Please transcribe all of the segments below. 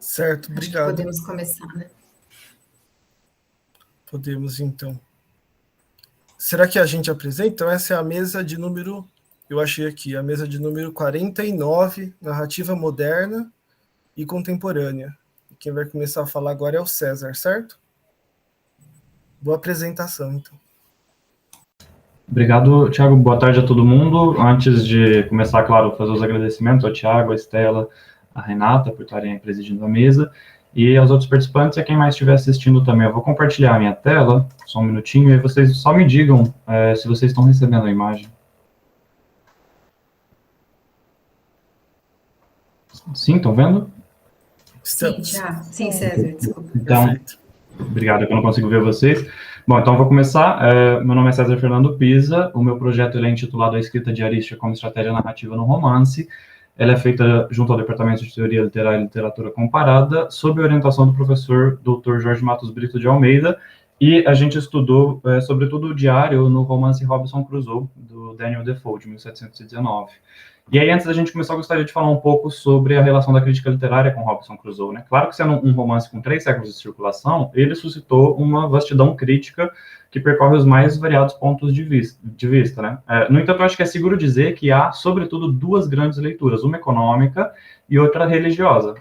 Certo, Acho que obrigado. podemos começar, né? Podemos, então. Será que a gente apresenta? Então, essa é a mesa de número... Eu achei aqui, a mesa de número 49, Narrativa Moderna e Contemporânea. E quem vai começar a falar agora é o César, certo? Boa apresentação, então. Obrigado, Thiago. Boa tarde a todo mundo. Antes de começar, claro, fazer os agradecimentos ao Thiago, à Estela, à Renata por estarem presidindo a mesa e aos outros participantes e a quem mais estiver assistindo também. Eu vou compartilhar a minha tela, só um minutinho, e vocês só me digam se vocês estão recebendo a imagem. Sim, estão vendo? Estamos. Sim, já. Sim, César, desculpa. Então, Perfeito. obrigado, eu não consigo ver vocês. Bom, então eu vou começar. Meu nome é César Fernando Pisa, o meu projeto ele é intitulado A Escrita Diarística como Estratégia Narrativa no Romance. Ela é feita junto ao Departamento de Teoria Literária e Literatura Comparada, sob a orientação do professor Dr. Jorge Matos Brito de Almeida, e a gente estudou, sobretudo, o diário no romance Robinson Crusoe, do Daniel Defoe, de 1719. E aí, antes da gente começar, eu gostaria de falar um pouco sobre a relação da crítica literária com Robinson Crusoe, né? Claro que sendo um romance com 3 séculos de circulação, ele suscitou uma vastidão crítica que percorre os mais variados pontos de vista, né? No entanto, eu acho que é seguro dizer que há, sobretudo, 2 grandes leituras, uma econômica e outra religiosa.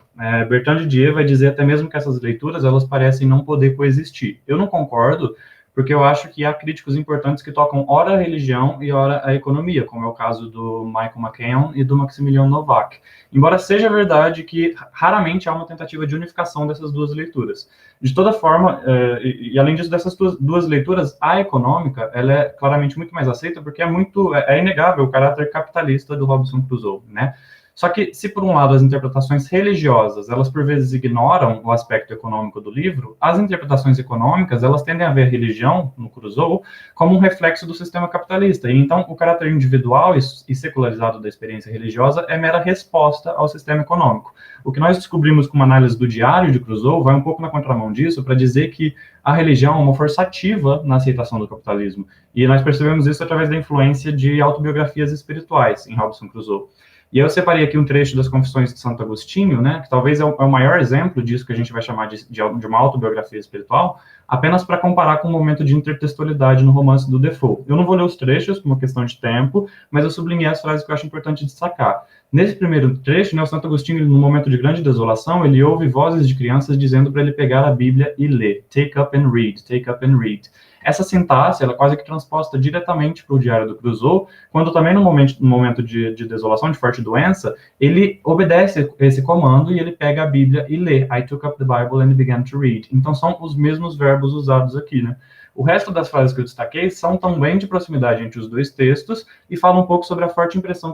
Bertrand Didier vai dizer até mesmo que essas leituras, elas parecem não poder coexistir. Eu não concordo, porque eu acho que há críticos importantes que tocam ora a religião e ora a economia, como é o caso do Michael McKeown e do Maximilian Novak. Embora seja verdade que raramente há uma tentativa de unificação dessas 2 leituras. De toda forma, e além disso, dessas duas leituras, a econômica, ela é claramente muito mais aceita, porque é inegável o caráter capitalista do Robinson Crusoe, né? Só que, se por um lado as interpretações religiosas, elas por vezes ignoram o aspecto econômico do livro, as interpretações econômicas, elas tendem a ver a religião, no Crusoe, como um reflexo do sistema capitalista. E então, o caráter individual e secularizado da experiência religiosa é mera resposta ao sistema econômico. O que nós descobrimos com uma análise do diário de Crusoe vai um pouco na contramão disso, para dizer que a religião é uma força ativa na aceitação do capitalismo. E nós percebemos isso através da influência de autobiografias espirituais em Robinson Crusoe. E eu separei aqui um trecho das Confissões de Santo Agostinho, né, que talvez é o maior exemplo disso que a gente vai chamar de uma autobiografia espiritual, apenas para comparar com o momento de intertextualidade no romance do Defoe. Eu não vou ler os trechos, por uma questão de tempo, mas eu sublinhei as frases que eu acho importante destacar. Nesse primeiro trecho, né, o Santo Agostinho, no momento de grande desolação, ele ouve vozes de crianças dizendo para ele pegar a Bíblia e ler. Take up and read, take up and read. Essa sintaxe, ela é quase que transposta diretamente para o Diário do Crusoe, quando também no momento de desolação, de forte doença, ele obedece esse comando e ele pega a Bíblia e lê. I took up the Bible and began to read. Então são os mesmos verbos usados aqui, né? O resto das frases que eu destaquei são também de proximidade entre os 2 textos e falam um pouco sobre a forte impressão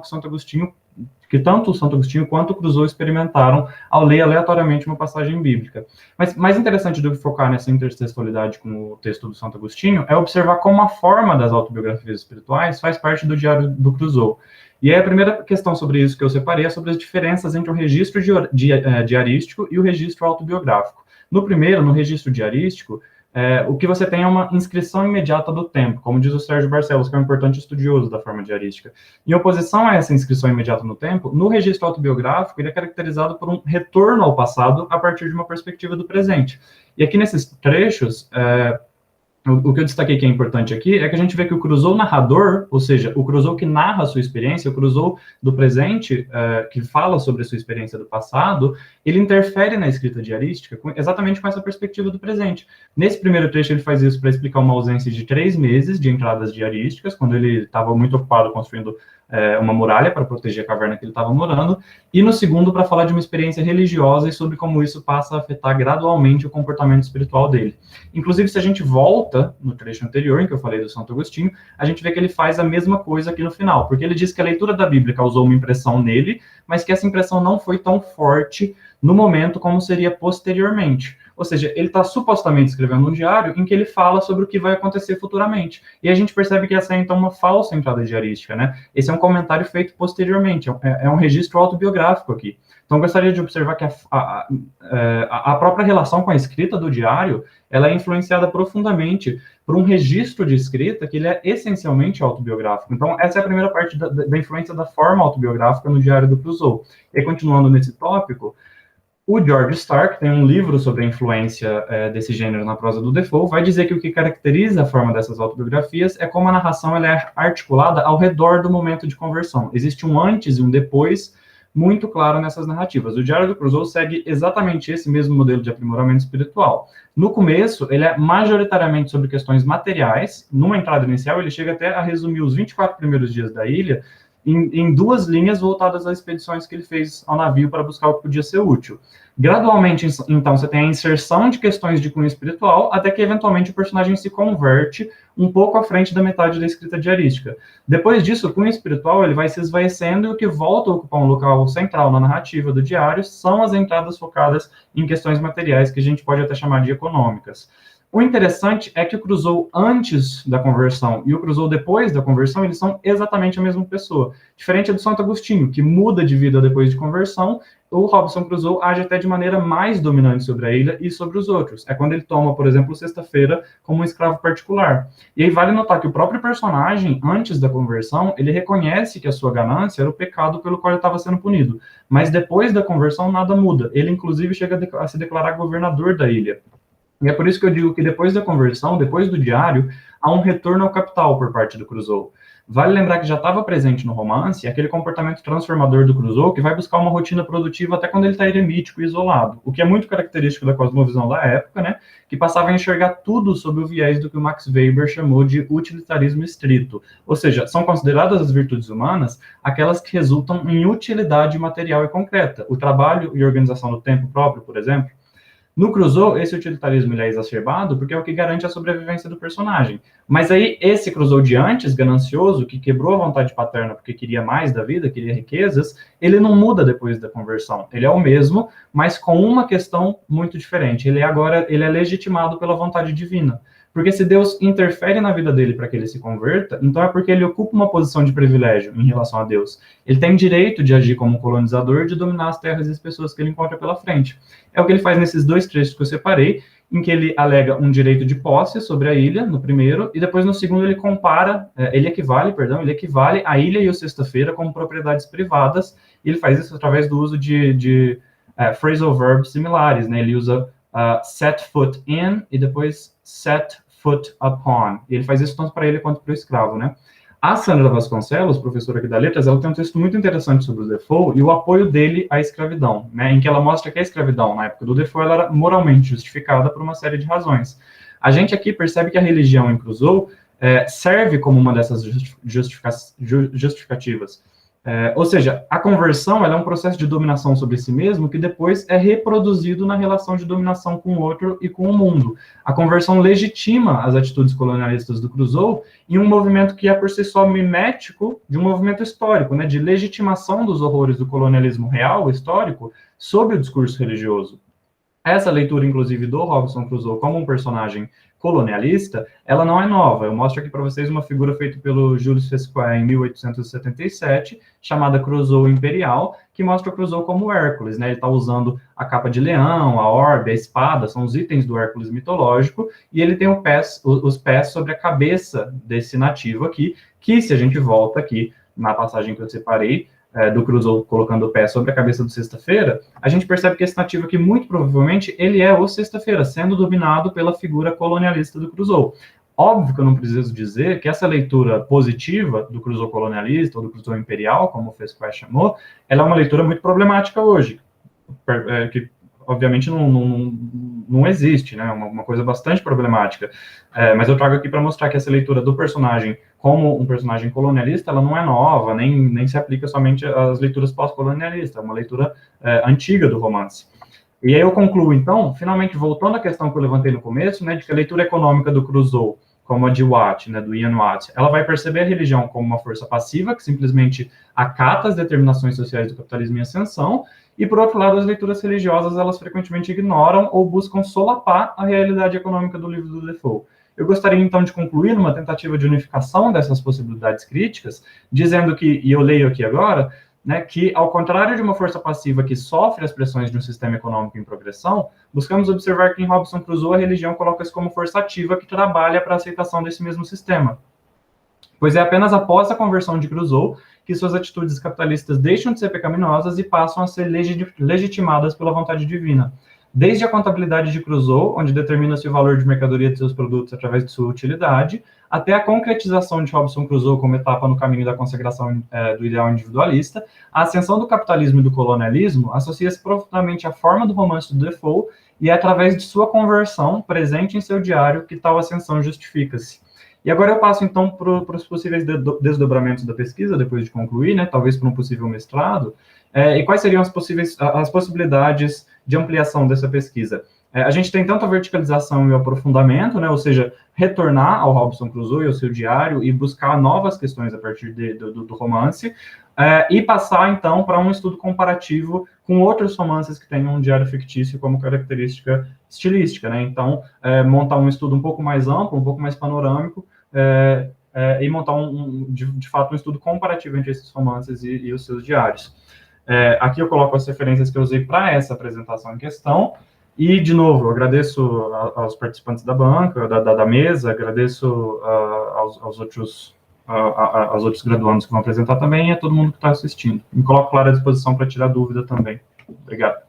que tanto o Santo Agostinho quanto o Crusoe experimentaram ao ler aleatoriamente uma passagem bíblica. Mas mais interessante do que focar nessa intertextualidade com o texto do Santo Agostinho é observar como a forma das autobiografias espirituais faz parte do diário do Crusoe. E aí a primeira questão sobre isso que eu separei é sobre as diferenças entre o registro diarístico e o registro autobiográfico. No primeiro, no registro diarístico, o que você tem é uma inscrição imediata do tempo, como diz o Sérgio Barcelos, que é um importante estudioso da forma diarística. Em oposição a essa inscrição imediata no tempo, no registro autobiográfico, ele é caracterizado por um retorno ao passado a partir de uma perspectiva do presente. E aqui nesses trechos, o que eu destaquei que é importante aqui é que a gente vê que o Crusoe narrador, ou seja, o Crusoe que narra a sua experiência, o Crusoe do presente, que fala sobre a sua experiência do passado, ele interfere na escrita diarística exatamente com essa perspectiva do presente. Nesse primeiro trecho, ele faz isso para explicar uma ausência de 3 meses de entradas diarísticas, quando ele estava muito ocupado construindo uma muralha para proteger a caverna que ele estava morando, e no segundo, para falar de uma experiência religiosa e sobre como isso passa a afetar gradualmente o comportamento espiritual dele. Inclusive, se a gente volta no trecho anterior, em que eu falei do Santo Agostinho, a gente vê que ele faz a mesma coisa aqui no final, porque ele diz que a leitura da Bíblia causou uma impressão nele, mas que essa impressão não foi tão forte no momento como seria posteriormente. Ou seja, ele está supostamente escrevendo um diário em que ele fala sobre o que vai acontecer futuramente. E a gente percebe que essa é, então, uma falsa entrada diarística, né? Esse é um comentário feito posteriormente, é um registro autobiográfico aqui. Então, eu gostaria de observar que a própria relação com a escrita do diário, ela é influenciada profundamente por um registro de escrita que ele é essencialmente autobiográfico. Então, essa é a primeira parte da influência da forma autobiográfica no diário do Crusoe. E continuando nesse tópico, O George Stark tem um livro sobre a influência desse gênero na prosa do Defoe, vai dizer que o que caracteriza a forma dessas autobiografias é como a narração ela é articulada ao redor do momento de conversão. Existe um antes e um depois muito claro nessas narrativas. O Diário do Crusoe segue exatamente esse mesmo modelo de aprimoramento espiritual. No começo, ele é majoritariamente sobre questões materiais. Numa entrada inicial, ele chega até a resumir os 24 primeiros dias da ilha em 2 linhas voltadas às expedições que ele fez ao navio para buscar o que podia ser útil. Gradualmente, então, você tem a inserção de questões de cunho espiritual, até que, eventualmente, o personagem se converte um pouco à frente da metade da escrita diarística. Depois disso, o cunho espiritual ele vai se esvaecendo e o que volta a ocupar um local central na narrativa do diário são as entradas focadas em questões materiais, que a gente pode até chamar de econômicas. O interessante é que o Crusoe antes da conversão e o Crusoe depois da conversão, eles são exatamente a mesma pessoa. Diferente do Santo Agostinho, que muda de vida depois de conversão, o Robinson Crusoe age até de maneira mais dominante sobre a ilha e sobre os outros. É quando ele toma, por exemplo, Sexta-feira como um escravo particular. E aí vale notar que o próprio personagem, antes da conversão, ele reconhece que a sua ganância era o pecado pelo qual ele estava sendo punido. Mas depois da conversão, nada muda. Ele, inclusive, chega a se declarar governador da ilha. E é por isso que eu digo que depois da conversão, depois do diário, há um retorno ao capital por parte do Crusoe. Vale lembrar que já estava presente no romance aquele comportamento transformador do Crusoe que vai buscar uma rotina produtiva até quando ele está eremítico e isolado, o que é muito característico da cosmovisão da época, né, que passava a enxergar tudo sob o viés do que o Max Weber chamou de utilitarismo estrito. Ou seja, são consideradas as virtudes humanas aquelas que resultam em utilidade material e concreta. O trabalho e organização do tempo próprio, por exemplo. No Crusoe, esse utilitarismo ele é exacerbado porque é o que garante a sobrevivência do personagem. Mas aí, esse Crusoe de antes, ganancioso, que quebrou a vontade paterna porque queria mais da vida, queria riquezas, ele não muda depois da conversão. Ele é o mesmo, mas com uma questão muito diferente. Ele é legitimado pela vontade divina. Porque se Deus interfere na vida dele para que ele se converta, então é porque ele ocupa uma posição de privilégio em relação a Deus. Ele tem direito de agir como colonizador, de dominar as terras e as pessoas que ele encontra pela frente. É o que ele faz nesses 2 trechos que eu separei, em que ele alega um direito de posse sobre a ilha, no primeiro, e depois no segundo ele equivale a ilha e o Sexta-feira como propriedades privadas, e ele faz isso através do uso de phrasal verbs similares, né? Ele usa set foot in e depois set foot upon. E ele faz isso tanto para ele quanto para o escravo, né? A Sandra Vasconcelos, professora aqui da Letras, ela tem um texto muito interessante sobre o Defoe e o apoio dele à escravidão, né? Em que ela mostra que a escravidão, na época do Defoe, ela era moralmente justificada por uma série de razões. A gente aqui percebe que a religião em Crusoe serve como uma dessas justificativas. Ou seja, a conversão ela é um processo de dominação sobre si mesmo que depois é reproduzido na relação de dominação com o outro e com o mundo. A conversão legitima as atitudes colonialistas do Crusoe em um movimento que é por si só mimético de um movimento histórico, né, de legitimação dos horrores do colonialismo real, histórico, sob o discurso religioso. Essa leitura, inclusive, do Robinson Crusoe como um personagem colonialista, ela não é nova. Eu mostro aqui para vocês uma figura feita pelo Julius Fesquet em 1877, chamada Crusoe Imperial, que mostra o Crusoe como Hércules, né? Ele está usando a capa de leão, a orbe, a espada, são os itens do Hércules mitológico, e ele tem os pés sobre a cabeça desse nativo aqui, que, se a gente volta aqui na passagem que eu separei, do Crusoe colocando o pé sobre a cabeça do Sexta-feira, a gente percebe que esse nativo aqui, muito provavelmente, ele é o Sexta-feira, sendo dominado pela figura colonialista do Crusoe. Óbvio que eu não preciso dizer que essa leitura positiva do Crusoe colonialista, ou do Crusoe imperial, como o Fesquet chamou, ela é uma leitura muito problemática hoje, que obviamente não existe, né? Uma coisa bastante problemática. Mas eu trago aqui para mostrar que essa leitura do personagem como um personagem colonialista, ela não é nova, nem se aplica somente às leituras pós-colonialistas, é uma leitura antiga do romance. E aí eu concluo, então, finalmente, voltando à questão que eu levantei no começo, né, de que a leitura econômica do Crusoe, como a de Watt, né, do Ian Watt, ela vai perceber a religião como uma força passiva, que simplesmente acata as determinações sociais do capitalismo em ascensão, e, por outro lado, as leituras religiosas, elas frequentemente ignoram ou buscam solapar a realidade econômica do livro do Defoe. Eu gostaria, então, de concluir numa tentativa de unificação dessas possibilidades críticas, dizendo que, e eu leio aqui agora, né, que, ao contrário de uma força passiva que sofre as pressões de um sistema econômico em progressão, buscamos observar que em Robinson Crusoe a religião coloca-se como força ativa que trabalha para a aceitação desse mesmo sistema. Pois é apenas após a conversão de Crusoe que suas atitudes capitalistas deixam de ser pecaminosas e passam a ser legitimadas pela vontade divina. Desde a contabilidade de Crusoe, onde determina-se o valor de mercadoria de seus produtos através de sua utilidade, até a concretização de Robinson Crusoe como etapa no caminho da consagração do ideal individualista, a ascensão do capitalismo e do colonialismo associa-se profundamente à forma do romance do Defoe e é através de sua conversão, presente em seu diário, que tal ascensão justifica-se. E agora eu passo, então, para os possíveis desdobramentos da pesquisa, depois de concluir, né, talvez para um possível mestrado, e quais seriam as possibilidades de ampliação dessa pesquisa. A gente tem tanto a verticalização e o aprofundamento, né, ou seja, retornar ao Robinson Crusoe e ao seu diário e buscar novas questões a partir do romance, e passar, então, para um estudo comparativo com outros romances que tenham um diário fictício como característica estilística, né? Então, montar um estudo um pouco mais amplo, um pouco mais panorâmico, e montar, de fato, um estudo comparativo entre esses romances e os seus diários. Aqui eu coloco as referências que eu usei para essa apresentação em questão, e, de novo, eu agradeço aos participantes da banca, da mesa, agradeço aos outros graduandos que vão apresentar também, e a todo mundo que está assistindo. Me coloco, claro, à disposição para tirar dúvida também. Obrigado.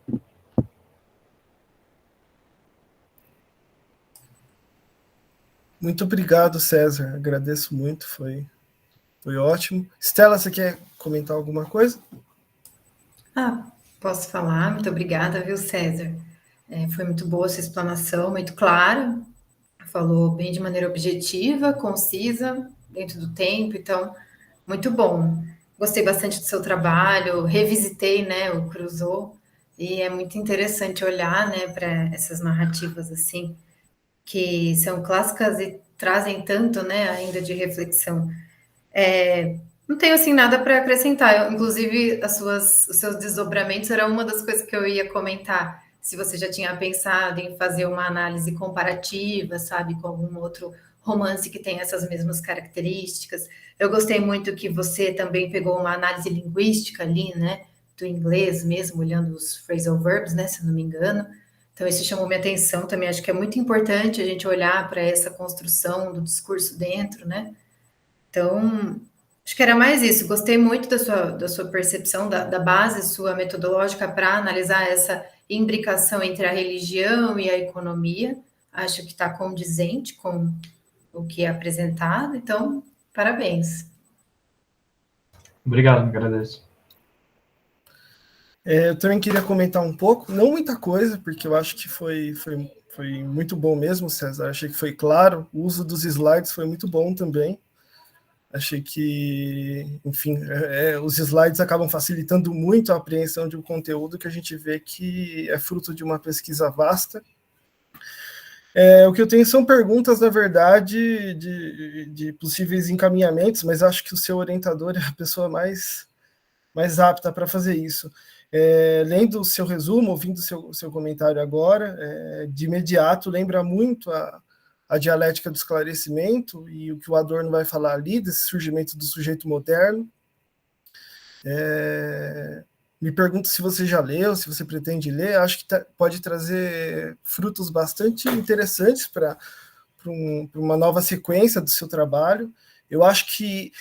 Muito obrigado, César. Agradeço muito, foi ótimo. Stella, você quer comentar alguma coisa? Posso falar? Muito obrigada, viu, César? Foi muito boa essa explanação, muito clara. Falou bem de maneira objetiva, concisa, dentro do tempo, então, muito bom. Gostei bastante do seu trabalho, revisitei, né, o Crusoe, e é muito interessante olhar, né, para essas narrativas, assim, que são clássicas e trazem tanto, né, ainda de reflexão. Não tenho, assim, nada para acrescentar. Inclusive, os seus desdobramentos era uma das coisas que eu ia comentar. Se você já tinha pensado em fazer uma análise comparativa, sabe, com algum outro romance que tem essas mesmas características. Eu gostei muito que você também pegou uma análise linguística ali, né, do inglês mesmo, olhando os phrasal verbs, né, se não me engano. Então, isso chamou minha atenção também. Acho que é muito importante a gente olhar para essa construção do discurso dentro, né? Então, acho que era mais isso. Gostei muito da sua percepção, da base sua metodológica para analisar essa imbricação entre a religião e a economia. Acho que está condizente com o que é apresentado. Então, parabéns. Obrigado, me agradeço. Eu também queria comentar um pouco, não muita coisa, porque eu acho que foi muito bom mesmo, César. Achei que foi claro. O uso dos slides foi muito bom também. Achei que, enfim, os slides acabam facilitando muito a apreensão de um conteúdo que a gente vê que é fruto de uma pesquisa vasta. O que eu tenho são perguntas, na verdade, de possíveis encaminhamentos, mas acho que o seu orientador é a pessoa mais apta para fazer isso. Lendo o seu resumo, ouvindo o seu comentário agora, de imediato lembra muito a dialética do esclarecimento e o que o Adorno vai falar ali, desse surgimento do sujeito moderno. Me pergunto se você já leu, se você pretende ler. Acho que pode trazer frutos bastante interessantes para uma nova sequência do seu trabalho. Eu acho que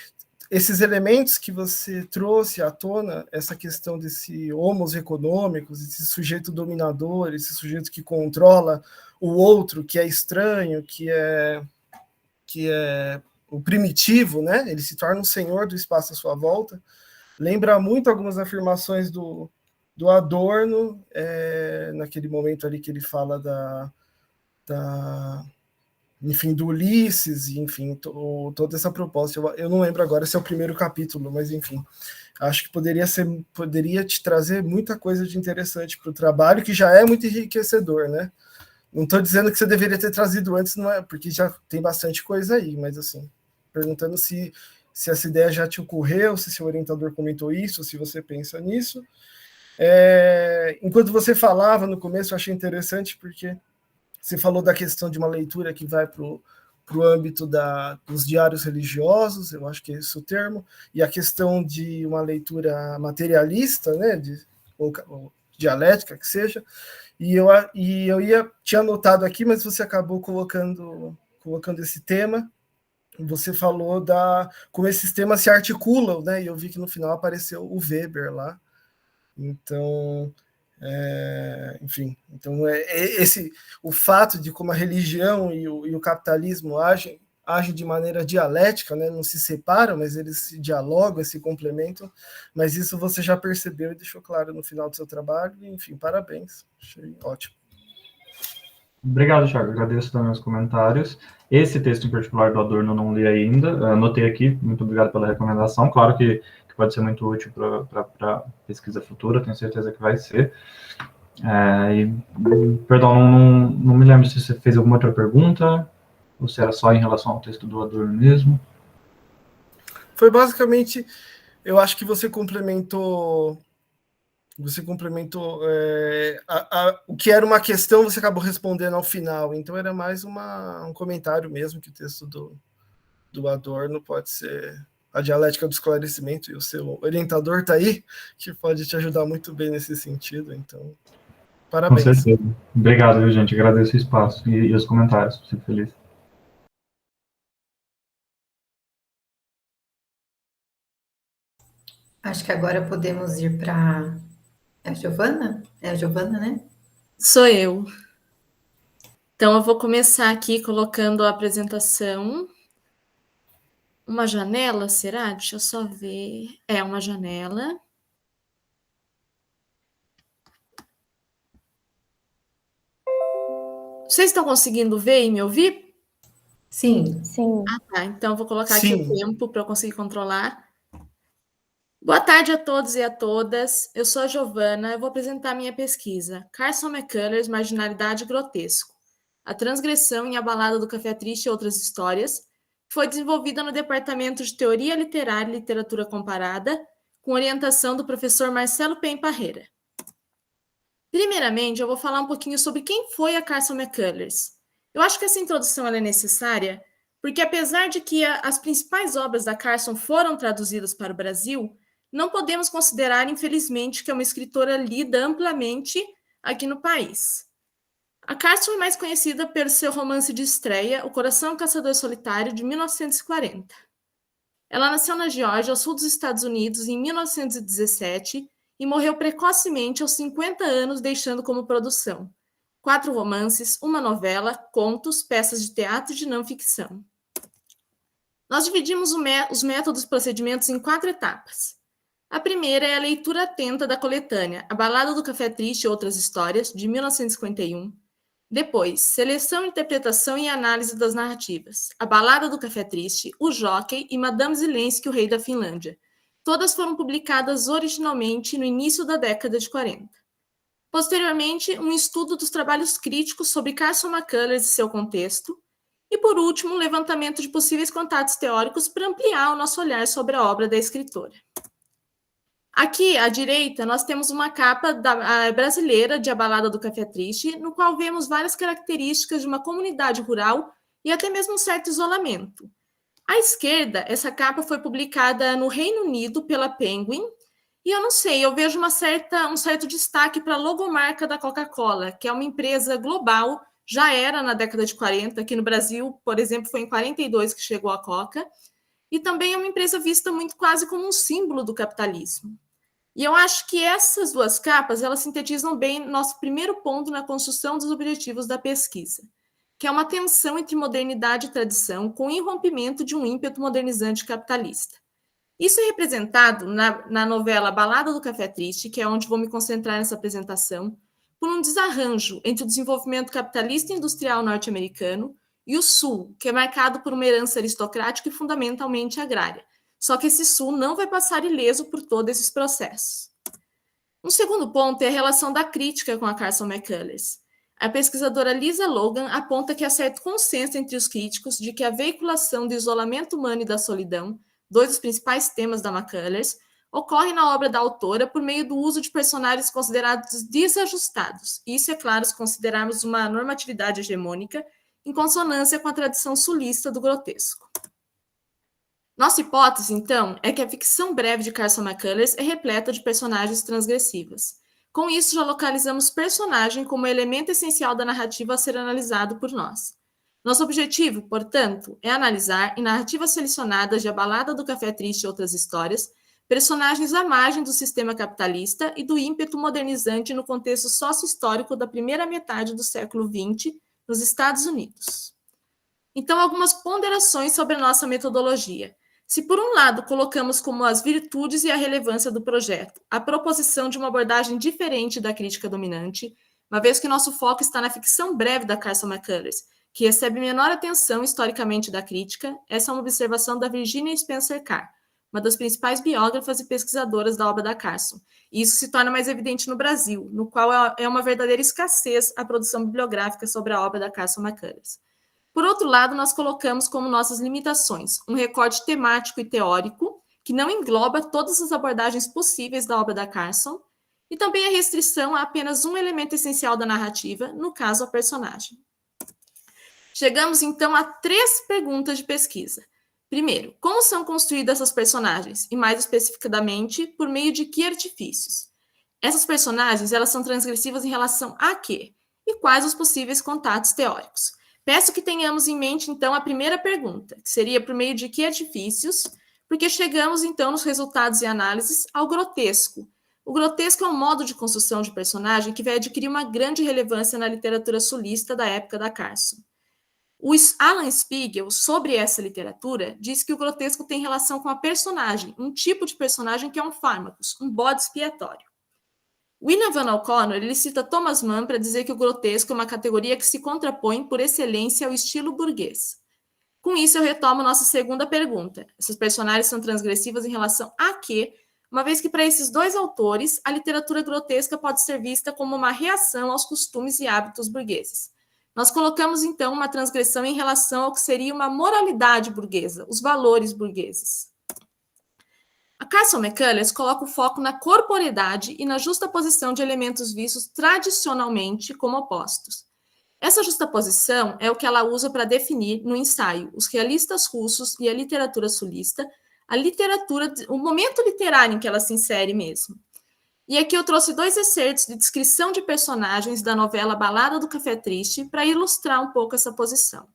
esses elementos que você trouxe à tona, essa questão desse homos econômicos, esse sujeito dominador, esse sujeito que controla o outro, que é estranho, que é o primitivo, né? Ele se torna um senhor do espaço à sua volta. Lembra muito algumas afirmações do Adorno, naquele momento ali que ele fala enfim, do Ulisses, enfim, toda essa proposta. Eu não lembro agora se é o primeiro capítulo, mas enfim, acho que poderia te trazer muita coisa de interessante para o trabalho, que já é muito enriquecedor, né? Não estou dizendo que você deveria ter trazido antes, não é, porque já tem bastante coisa aí, mas assim, perguntando se essa ideia já te ocorreu, se seu orientador comentou isso, se você pensa nisso. Enquanto você falava no começo, eu achei interessante, porque você falou da questão de uma leitura que vai para o âmbito dos diários religiosos, eu acho que é esse o termo, e a questão de uma leitura materialista, né, ou dialética, que seja, e eu tinha anotado aqui, mas você acabou colocando esse tema, você falou como esses temas se articulam, né? E eu vi que no final apareceu o Weber lá. Então, enfim, então o fato de como a religião e o capitalismo agem de maneira dialética, né? Não se separam, mas eles se dialogam, se complementam. Mas isso você já percebeu e deixou claro no final do seu trabalho. E, enfim, parabéns. Achei ótimo. Obrigado, Thiago. Agradeço também os comentários. Esse texto em particular do Adorno eu não li ainda. Anotei aqui. Muito obrigado pela recomendação. Claro que pode ser muito útil para pesquisa futura. Tenho certeza que vai ser. Perdão, não me lembro se você fez alguma outra pergunta ou se era só em relação ao texto do Adorno mesmo. Foi basicamente, eu acho que você complementou o que era uma questão, você acabou respondendo ao final, então era mais um comentário mesmo, que o texto do Adorno pode ser a dialética do esclarecimento, e o seu orientador está aí, que pode te ajudar muito bem nesse sentido, então, parabéns. Com certeza. Obrigado, viu, gente? Agradeço o espaço e os comentários, fico feliz. Acho que agora podemos ir para a Giovana? É a Giovana, né? Sou eu. Então, eu vou começar aqui colocando a apresentação. Uma janela, será? Deixa eu só ver. É uma janela. Vocês estão conseguindo ver e me ouvir? Sim. Sim. Tá, então eu vou colocar aqui Sim. o tempo para eu conseguir controlar. Boa tarde a todos e a todas. Eu sou a Giovana. Eu vou apresentar minha pesquisa. Carson McCullers, Marginalidade e Grotesco. A transgressão em A Balada do Café Triste e Outras Histórias, foi desenvolvida no Departamento de Teoria Literária e Literatura Comparada, com orientação do professor Marcelo Pen Parreira. Primeiramente, eu vou falar um pouquinho sobre quem foi a Carson McCullers. Eu acho que essa introdução é necessária, porque apesar de que as principais obras da Carson foram traduzidas para o Brasil, não podemos considerar, infelizmente, que é uma escritora lida amplamente aqui no país. A Carson é mais conhecida pelo seu romance de estreia, O Coração Caçador Solitário, de 1940. Ela nasceu na Geórgia, ao sul dos Estados Unidos, em 1917 e morreu precocemente aos 50 anos, deixando como produção 4 romances, uma novela, contos, peças de teatro e de não-ficção. Nós dividimos os métodos e procedimentos em 4 etapas. A primeira é a leitura atenta da coletânea A Balada do Café Triste e Outras Histórias, de 1951. Depois, seleção, interpretação e análise das narrativas. A Balada do Café Triste, O Jockey e Madame Zelensky, o Rei da Finlândia. Todas foram publicadas originalmente no início da década de 40. Posteriormente, um estudo dos trabalhos críticos sobre Carson McCullers e seu contexto. E, por último, um levantamento de possíveis contatos teóricos para ampliar o nosso olhar sobre a obra da escritora. Aqui, à direita, nós temos uma capa brasileira de A Balada do Café Triste, no qual vemos várias características de uma comunidade rural e até mesmo um certo isolamento. À esquerda, essa capa foi publicada no Reino Unido pela Penguin, e eu não sei, eu vejo um certo destaque para a logomarca da Coca-Cola, que é uma empresa global, já era na década de 40, aqui no Brasil, por exemplo, foi em 42 que chegou a Coca, e também é uma empresa vista muito quase como um símbolo do capitalismo. E eu acho que essas 2 capas, elas sintetizam bem nosso primeiro ponto na construção dos objetivos da pesquisa, que é uma tensão entre modernidade e tradição com o irrompimento de um ímpeto modernizante capitalista. Isso é representado na novela Balada do Café Triste, que é onde vou me concentrar nessa apresentação, por um desarranjo entre o desenvolvimento capitalista e industrial norte-americano e o Sul, que é marcado por uma herança aristocrática e fundamentalmente agrária. Só que esse Sul não vai passar ileso por todos esses processos. Um segundo ponto é a relação da crítica com a Carson McCullers. A pesquisadora Lisa Logan aponta que há certo consenso entre os críticos de que a veiculação do isolamento humano e da solidão, 2 dos principais temas da McCullers, ocorre na obra da autora por meio do uso de personagens considerados desajustados. Isso, é claro, se considerarmos uma normatividade hegemônica em consonância com a tradição sulista do grotesco. Nossa hipótese, então, é que a ficção breve de Carson McCullers é repleta de personagens transgressivas. Com isso, já localizamos personagem como elemento essencial da narrativa a ser analisado por nós. Nosso objetivo, portanto, é analisar, em narrativas selecionadas de A Balada do Café Triste e Outras Histórias, personagens à margem do sistema capitalista e do ímpeto modernizante no contexto sócio-histórico da primeira metade do século XX nos Estados Unidos. Então, algumas ponderações sobre a nossa metodologia. Se, por um lado, colocamos como as virtudes e a relevância do projeto a proposição de uma abordagem diferente da crítica dominante, uma vez que nosso foco está na ficção breve da Carson McCullers, que recebe menor atenção historicamente da crítica, essa é uma observação da Virginia Spencer Carr, uma das principais biógrafas e pesquisadoras da obra da Carson. E isso se torna mais evidente no Brasil, no qual é uma verdadeira escassez a produção bibliográfica sobre a obra da Carson McCullers. Por outro lado, nós colocamos como nossas limitações um recorte temático e teórico, que não engloba todas as abordagens possíveis da obra da Carson, e também a restrição a apenas um elemento essencial da narrativa, no caso, a personagem. Chegamos, então, a 3 perguntas de pesquisa. Primeiro, como são construídas essas personagens? E, mais especificadamente, por meio de que artifícios? Essas personagens, elas são transgressivas em relação a quê? E quais os possíveis contatos teóricos? Peço que tenhamos em mente, então, a primeira pergunta, que seria por meio de que artifícios, porque chegamos, então, nos resultados e análises ao grotesco. O grotesco é um modo de construção de personagem que vai adquirir uma grande relevância na literatura sulista da época da Carson. O Alan Spiegel, sobre essa literatura, diz que o grotesco tem relação com a personagem, um tipo de personagem que é um fármacos, um bode expiatório. William Van O'Connor, ele cita Thomas Mann para dizer que o grotesco é uma categoria que se contrapõe por excelência ao estilo burguês. Com isso, eu retomo nossa segunda pergunta. Essas personagens são transgressivas em relação a quê? Uma vez que, para esses 2 autores, a literatura grotesca pode ser vista como uma reação aos costumes e hábitos burgueses. Nós colocamos, então, uma transgressão em relação ao que seria uma moralidade burguesa, os valores burgueses. A Carson McCullers coloca o foco na corporeidade e na justaposição de elementos vistos tradicionalmente como opostos. Essa justaposição é o que ela usa para definir no ensaio os realistas russos e a literatura sulista, o momento literário em que ela se insere mesmo. E aqui eu trouxe 2 excertos de descrição de personagens da novela Balada do Café Triste para ilustrar um pouco essa posição.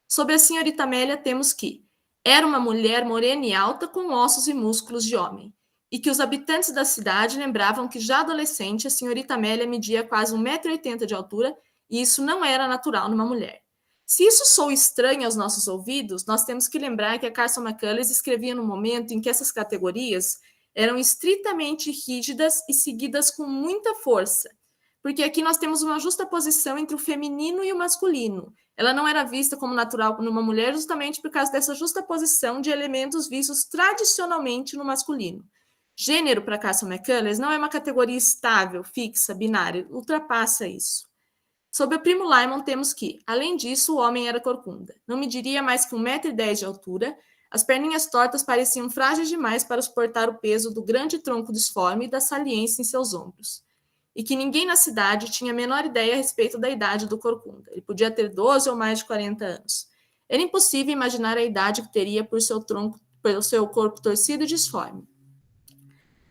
Sobre a senhorita Amélia temos que era uma mulher morena e alta com ossos e músculos de homem, e que os habitantes da cidade lembravam que já adolescente a senhorita Amélia media quase 1,80 m de altura, e isso não era natural numa mulher. Se isso soa estranho aos nossos ouvidos, nós temos que lembrar que a Carson McCullers escrevia no momento em que essas categorias eram estritamente rígidas e seguidas com muita força, porque aqui nós temos uma justaposição entre o feminino e o masculino. Ela não era vista como natural numa mulher justamente por causa dessa justaposição de elementos vistos tradicionalmente no masculino. Gênero, para Carson McCullers, não é uma categoria estável, fixa, binária, ultrapassa isso. Sobre o primo Lyman, temos que, além disso, o homem era corcunda. Não mediria mais que 1,10 m de altura, as perninhas tortas pareciam frágeis demais para suportar o peso do grande tronco disforme e da saliência em seus ombros. E que ninguém na cidade tinha a menor ideia a respeito da idade do corcunda. Ele podia ter 12 ou mais de 40 anos. Era impossível imaginar a idade que teria por pelo seu corpo torcido e disforme.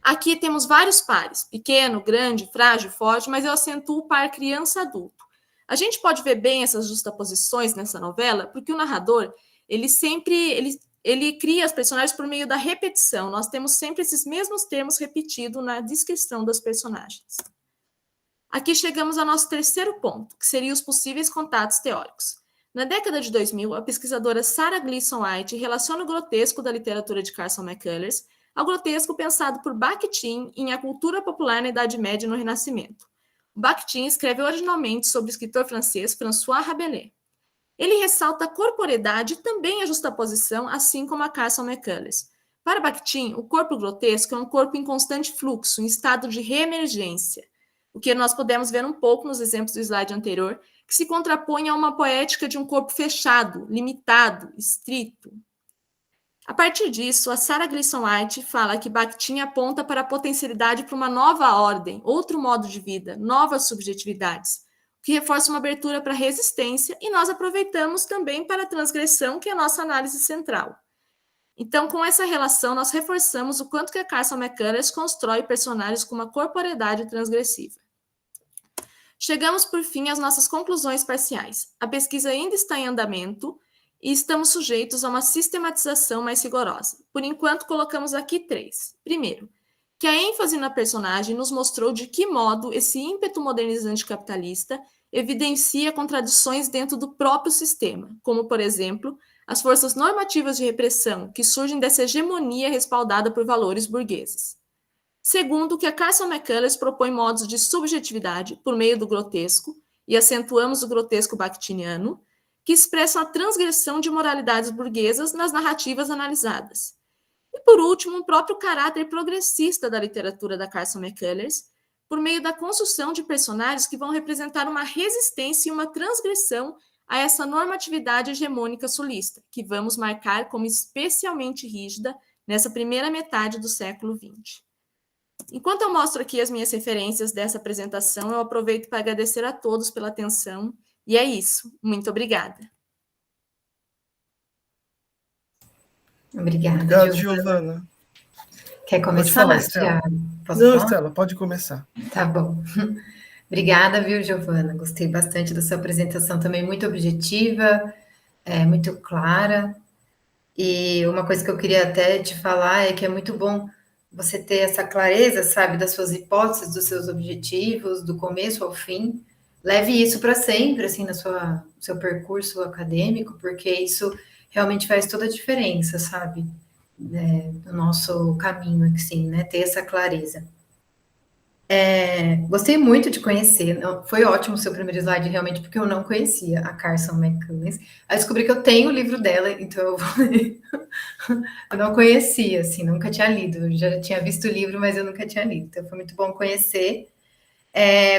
Aqui temos vários pares, pequeno, grande, frágil, forte, mas eu acentuo o par criança-adulto. A gente pode ver bem essas justaposições nessa novela, porque o narrador, ele cria os personagens por meio da repetição. Nós temos sempre esses mesmos termos repetidos na descrição dos personagens. Aqui chegamos ao nosso terceiro ponto, que seriam os possíveis contatos teóricos. Na década de 2000, a pesquisadora Sarah Gleason White relaciona o grotesco da literatura de Carson McCullers ao grotesco pensado por Bakhtin em A Cultura Popular na Idade Média e no Renascimento. Bakhtin escreve originalmente sobre o escritor francês François Rabelais. Ele ressalta a corporeidade e também a justaposição, assim como a Carson McCullers. Para Bakhtin, o corpo grotesco é um corpo em constante fluxo, em estado de reemergência, o que nós podemos ver um pouco nos exemplos do slide anterior, que se contrapõe a uma poética de um corpo fechado, limitado, estrito. A partir disso, a Sarah Gleason White fala que Bakhtin aponta para a potencialidade para uma nova ordem, outro modo de vida, novas subjetividades, que reforça uma abertura para a resistência, e nós aproveitamos também para a transgressão, que é a nossa análise central. Então, com essa relação, nós reforçamos o quanto que a Carson McCullers constrói personagens com uma corporeidade transgressiva. Chegamos, por fim, às nossas conclusões parciais. A pesquisa ainda está em andamento e estamos sujeitos a uma sistematização mais rigorosa. Por enquanto, colocamos aqui 3. Primeiro, que a ênfase na personagem nos mostrou de que modo esse ímpeto modernizante capitalista evidencia contradições dentro do próprio sistema, como, por exemplo, as forças normativas de repressão que surgem dessa hegemonia respaldada por valores burgueses. Segundo, que a Carson McCullers propõe modos de subjetividade por meio do grotesco, e acentuamos o grotesco bakhtiniano, que expressam a transgressão de moralidades burguesas nas narrativas analisadas. E, por último, o próprio caráter progressista da literatura da Carson McCullers, por meio da construção de personagens que vão representar uma resistência e uma transgressão a essa normatividade hegemônica sulista, que vamos marcar como especialmente rígida nessa primeira metade do século XX. Enquanto eu mostro aqui as minhas referências dessa apresentação, eu aproveito para agradecer a todos pela atenção, e é isso. Muito obrigada. Obrigada, Obrigado, Giovana. Quer começar, falar, Estela. Posso Não, falar? Estela, pode começar. Tá bom. Obrigada, viu, Giovana? Gostei bastante da sua apresentação também, muito objetiva, muito clara. E uma coisa que eu queria até te falar é que é muito bom você ter essa clareza, sabe, das suas hipóteses, dos seus objetivos, do começo ao fim. Leve isso para sempre, assim, no seu percurso acadêmico, porque isso realmente faz toda a diferença, sabe, no nosso caminho, assim, né, ter essa clareza. Gostei muito de conhecer, foi ótimo o seu primeiro slide, realmente, porque eu não conhecia a Carson McCullers. Aí descobri que eu tenho o livro dela, então eu vou ler. Eu não conhecia, assim, nunca tinha lido, eu já tinha visto o livro, mas eu nunca tinha lido, então foi muito bom conhecer.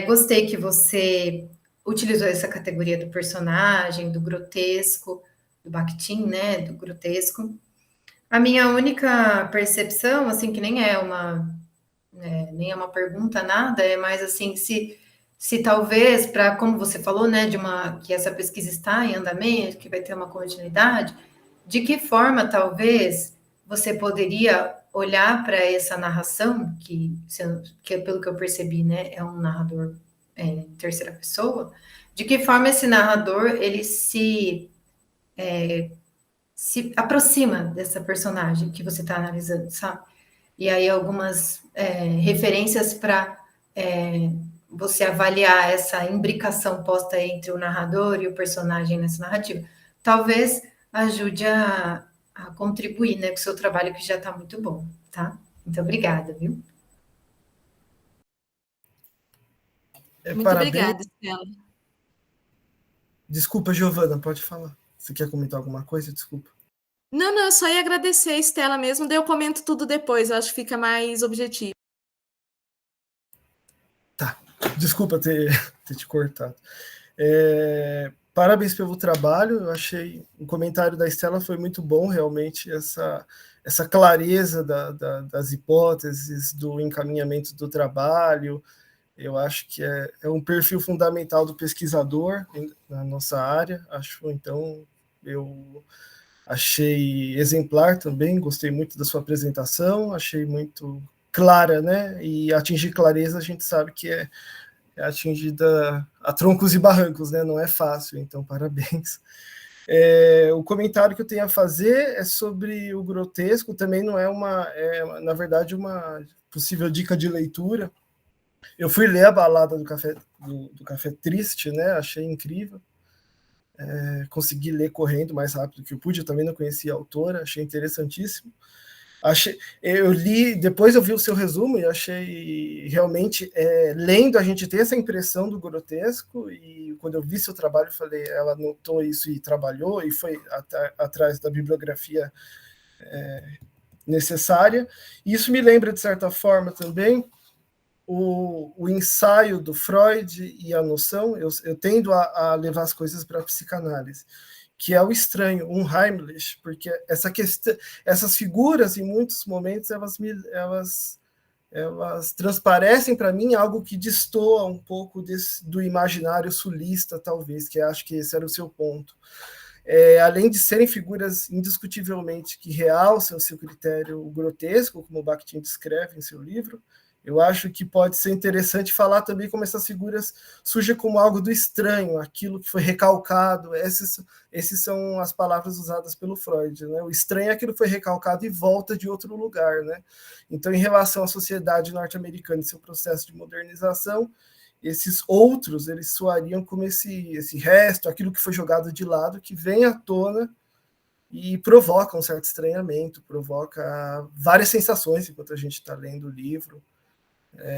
Gostei que você utilizou essa categoria do personagem, do grotesco, do Bakhtin, né, do grotesco. A minha única percepção, assim, que nem é uma pergunta, nada, é mais assim, se talvez, para, como você falou, né, que essa pesquisa está em andamento, que vai ter uma continuidade, de que forma, talvez, você poderia olhar para essa narração, que pelo que eu percebi, né, é um narrador em terceira pessoa, de que forma esse narrador, ele se aproxima dessa personagem que você está analisando, sabe? E aí algumas referências para você avaliar essa imbricação posta entre o narrador e o personagem nessa narrativa. Talvez ajude a contribuir, né, com o seu trabalho, que já está muito bom, tá? Muito obrigada, viu? Muito Parabéns. obrigada, Estela. Desculpa, Giovana, pode falar. Você quer comentar alguma coisa? Desculpa. Não, eu só ia agradecer a Estela mesmo, daí eu comento tudo depois, eu acho que fica mais objetivo. Tá, desculpa ter te cortado. Parabéns pelo trabalho, eu achei o comentário da Estela foi muito bom, realmente, essa clareza das hipóteses, do encaminhamento do trabalho. Eu acho que é um perfil fundamental do pesquisador na nossa área, então eu achei exemplar também, gostei muito da sua apresentação, achei muito clara, né? E atingir clareza a gente sabe que é atingida a troncos e barrancos, né? Não é fácil, então parabéns. O comentário que eu tenho a fazer é sobre o grotesco, também não na verdade, uma possível dica de leitura. Eu fui ler a Balada do Café Triste, né? Achei incrível. Consegui ler correndo mais rápido que eu pude, eu também não conhecia a autora, achei interessantíssimo. Eu li, depois eu vi o seu resumo e achei realmente, lendo, a gente tem essa impressão do grotesco, e quando eu vi seu trabalho, eu falei, ela notou isso e trabalhou, e foi atrás da bibliografia necessária. E isso me lembra, de certa forma, também, o ensaio do Freud e a noção. Eu tendo a levar as coisas para a psicanálise, que é o estranho, um Heimlich, porque essas figuras, em muitos momentos, elas transparecem para mim algo que destoa um pouco do imaginário sulista, talvez, que acho que esse era o seu ponto. Além de serem figuras indiscutivelmente que realçam o seu critério grotesco, como o Bakhtin descreve em seu livro, Eu acho que pode ser interessante falar também como essas figuras surgem como algo do estranho, aquilo que foi recalcado. Esses são as palavras usadas pelo Freud, né? O estranho é aquilo que foi recalcado e volta de outro lugar, né? Então, em relação à sociedade norte-americana e seu processo de modernização, esses outros, eles soariam como esse resto, aquilo que foi jogado de lado, que vem à tona e provoca um certo estranhamento, provoca várias sensações enquanto a gente está lendo o livro.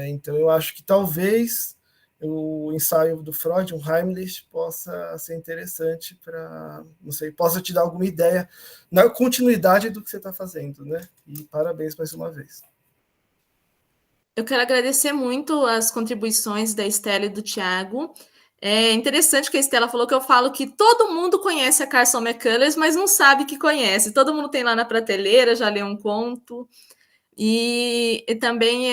Então, eu acho que talvez o ensaio do Freud, um Heimlich, possa ser interessante para, não sei, possa te dar alguma ideia na continuidade do que você está fazendo, né? E parabéns mais uma vez. Eu quero agradecer muito as contribuições da Estela e do Tiago. É interessante que a Estela falou que eu falo que todo mundo conhece a Carson McCullers, mas não sabe que conhece. Todo mundo tem lá na prateleira, já leu um conto. E também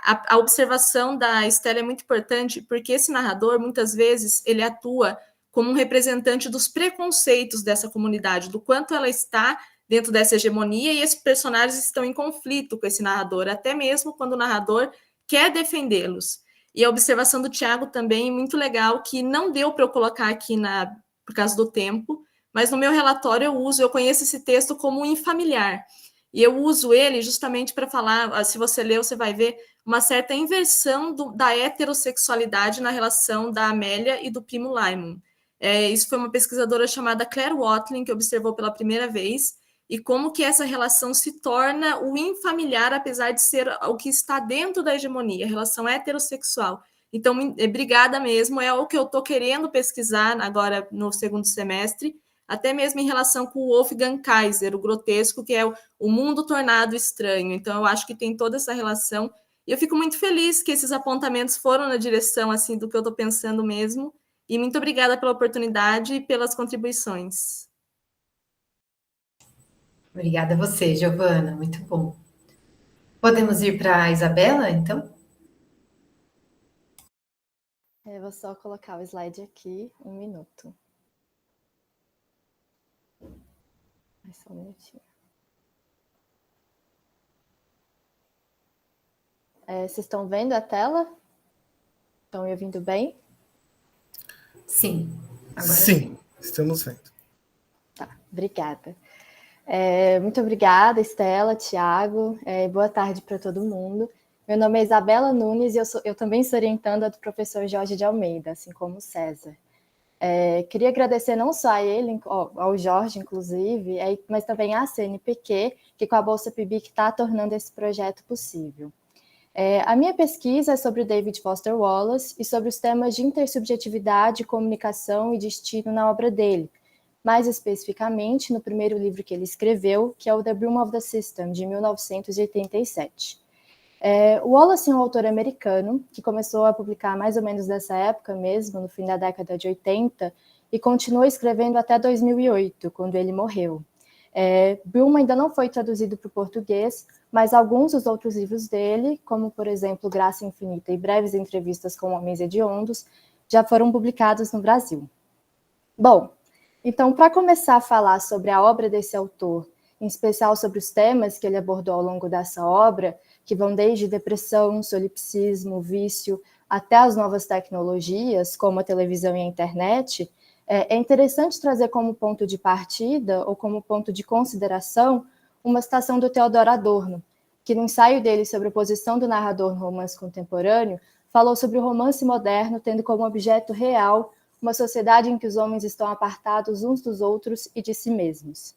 a observação da Estela é muito importante, porque esse narrador, muitas vezes, ele atua como um representante dos preconceitos dessa comunidade, do quanto ela está dentro dessa hegemonia, e esses personagens estão em conflito com esse narrador, até mesmo quando o narrador quer defendê-los. E a observação do Tiago também, muito legal, que não deu para eu colocar aqui por causa do tempo, mas no meu relatório eu conheço esse texto como um infamiliar. E eu uso ele justamente para falar, se você ler, você vai ver uma certa inversão da heterossexualidade na relação da Amélia e do primo Lyman. Isso foi uma pesquisadora chamada Claire Watling que observou pela primeira vez, e como que essa relação se torna o infamiliar, apesar de ser o que está dentro da hegemonia, a relação heterossexual. Então, obrigada mesmo, é o que eu estou querendo pesquisar agora no segundo semestre, até mesmo em relação com o Wolfgang Kaiser, o grotesco, que é o mundo tornado estranho. Então, eu acho que tem toda essa relação. E eu fico muito feliz que esses apontamentos foram na direção assim do que eu estou pensando mesmo. E muito obrigada pela oportunidade e pelas contribuições. Obrigada a você, Giovana, muito bom. Podemos ir para a Isabela, então? Eu vou só colocar o slide aqui, 1 minuto. Só um minutinho. Vocês estão vendo a tela? Estão me ouvindo bem? Sim. Agora sim, estamos vendo. Tá, obrigada. Muito obrigada, Estela, Tiago. Boa tarde para todo mundo. Meu nome é Isabela Nunes e eu também sou orientanda do professor Jorge de Almeida, assim como o César. Queria agradecer não só a ele, ao Jorge, inclusive, mas também à CNPq, que com a Bolsa PIBIC está tornando esse projeto possível. A minha pesquisa é sobre o David Foster Wallace e sobre os temas de intersubjetividade, comunicação e destino na obra dele, mais especificamente no primeiro livro que ele escreveu, que é o The Bloom of the System, de 1987. O Wallace é um autor americano que começou a publicar mais ou menos dessa época mesmo, no fim da década de 80, e continuou escrevendo até 2008, quando ele morreu. Bloom ainda não foi traduzido para o português, mas alguns dos outros livros dele, como, por exemplo, Graça Infinita e Breves Entrevistas com Homens Hediondos, já foram publicados no Brasil. Bom, então, para começar a falar sobre a obra desse autor, em especial sobre os temas que ele abordou ao longo dessa obra, que vão desde depressão, solipsismo, vício, até as novas tecnologias, como a televisão e a internet, é interessante trazer como ponto de partida ou como ponto de consideração uma citação do Theodor Adorno, que no ensaio dele sobre a posição do narrador no romance contemporâneo, falou sobre o romance moderno tendo como objeto real uma sociedade em que os homens estão apartados uns dos outros e de si mesmos.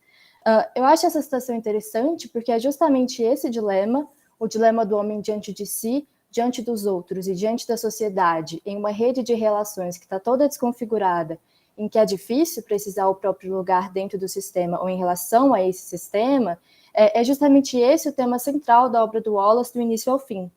Eu acho essa citação interessante porque é justamente esse dilema, o dilema do homem diante de si, diante dos outros e diante da sociedade, em uma rede de relações que está toda desconfigurada, em que é difícil precisar o próprio lugar dentro do sistema ou em relação a esse sistema, é justamente esse o tema central da obra do Wallace do início ao fim.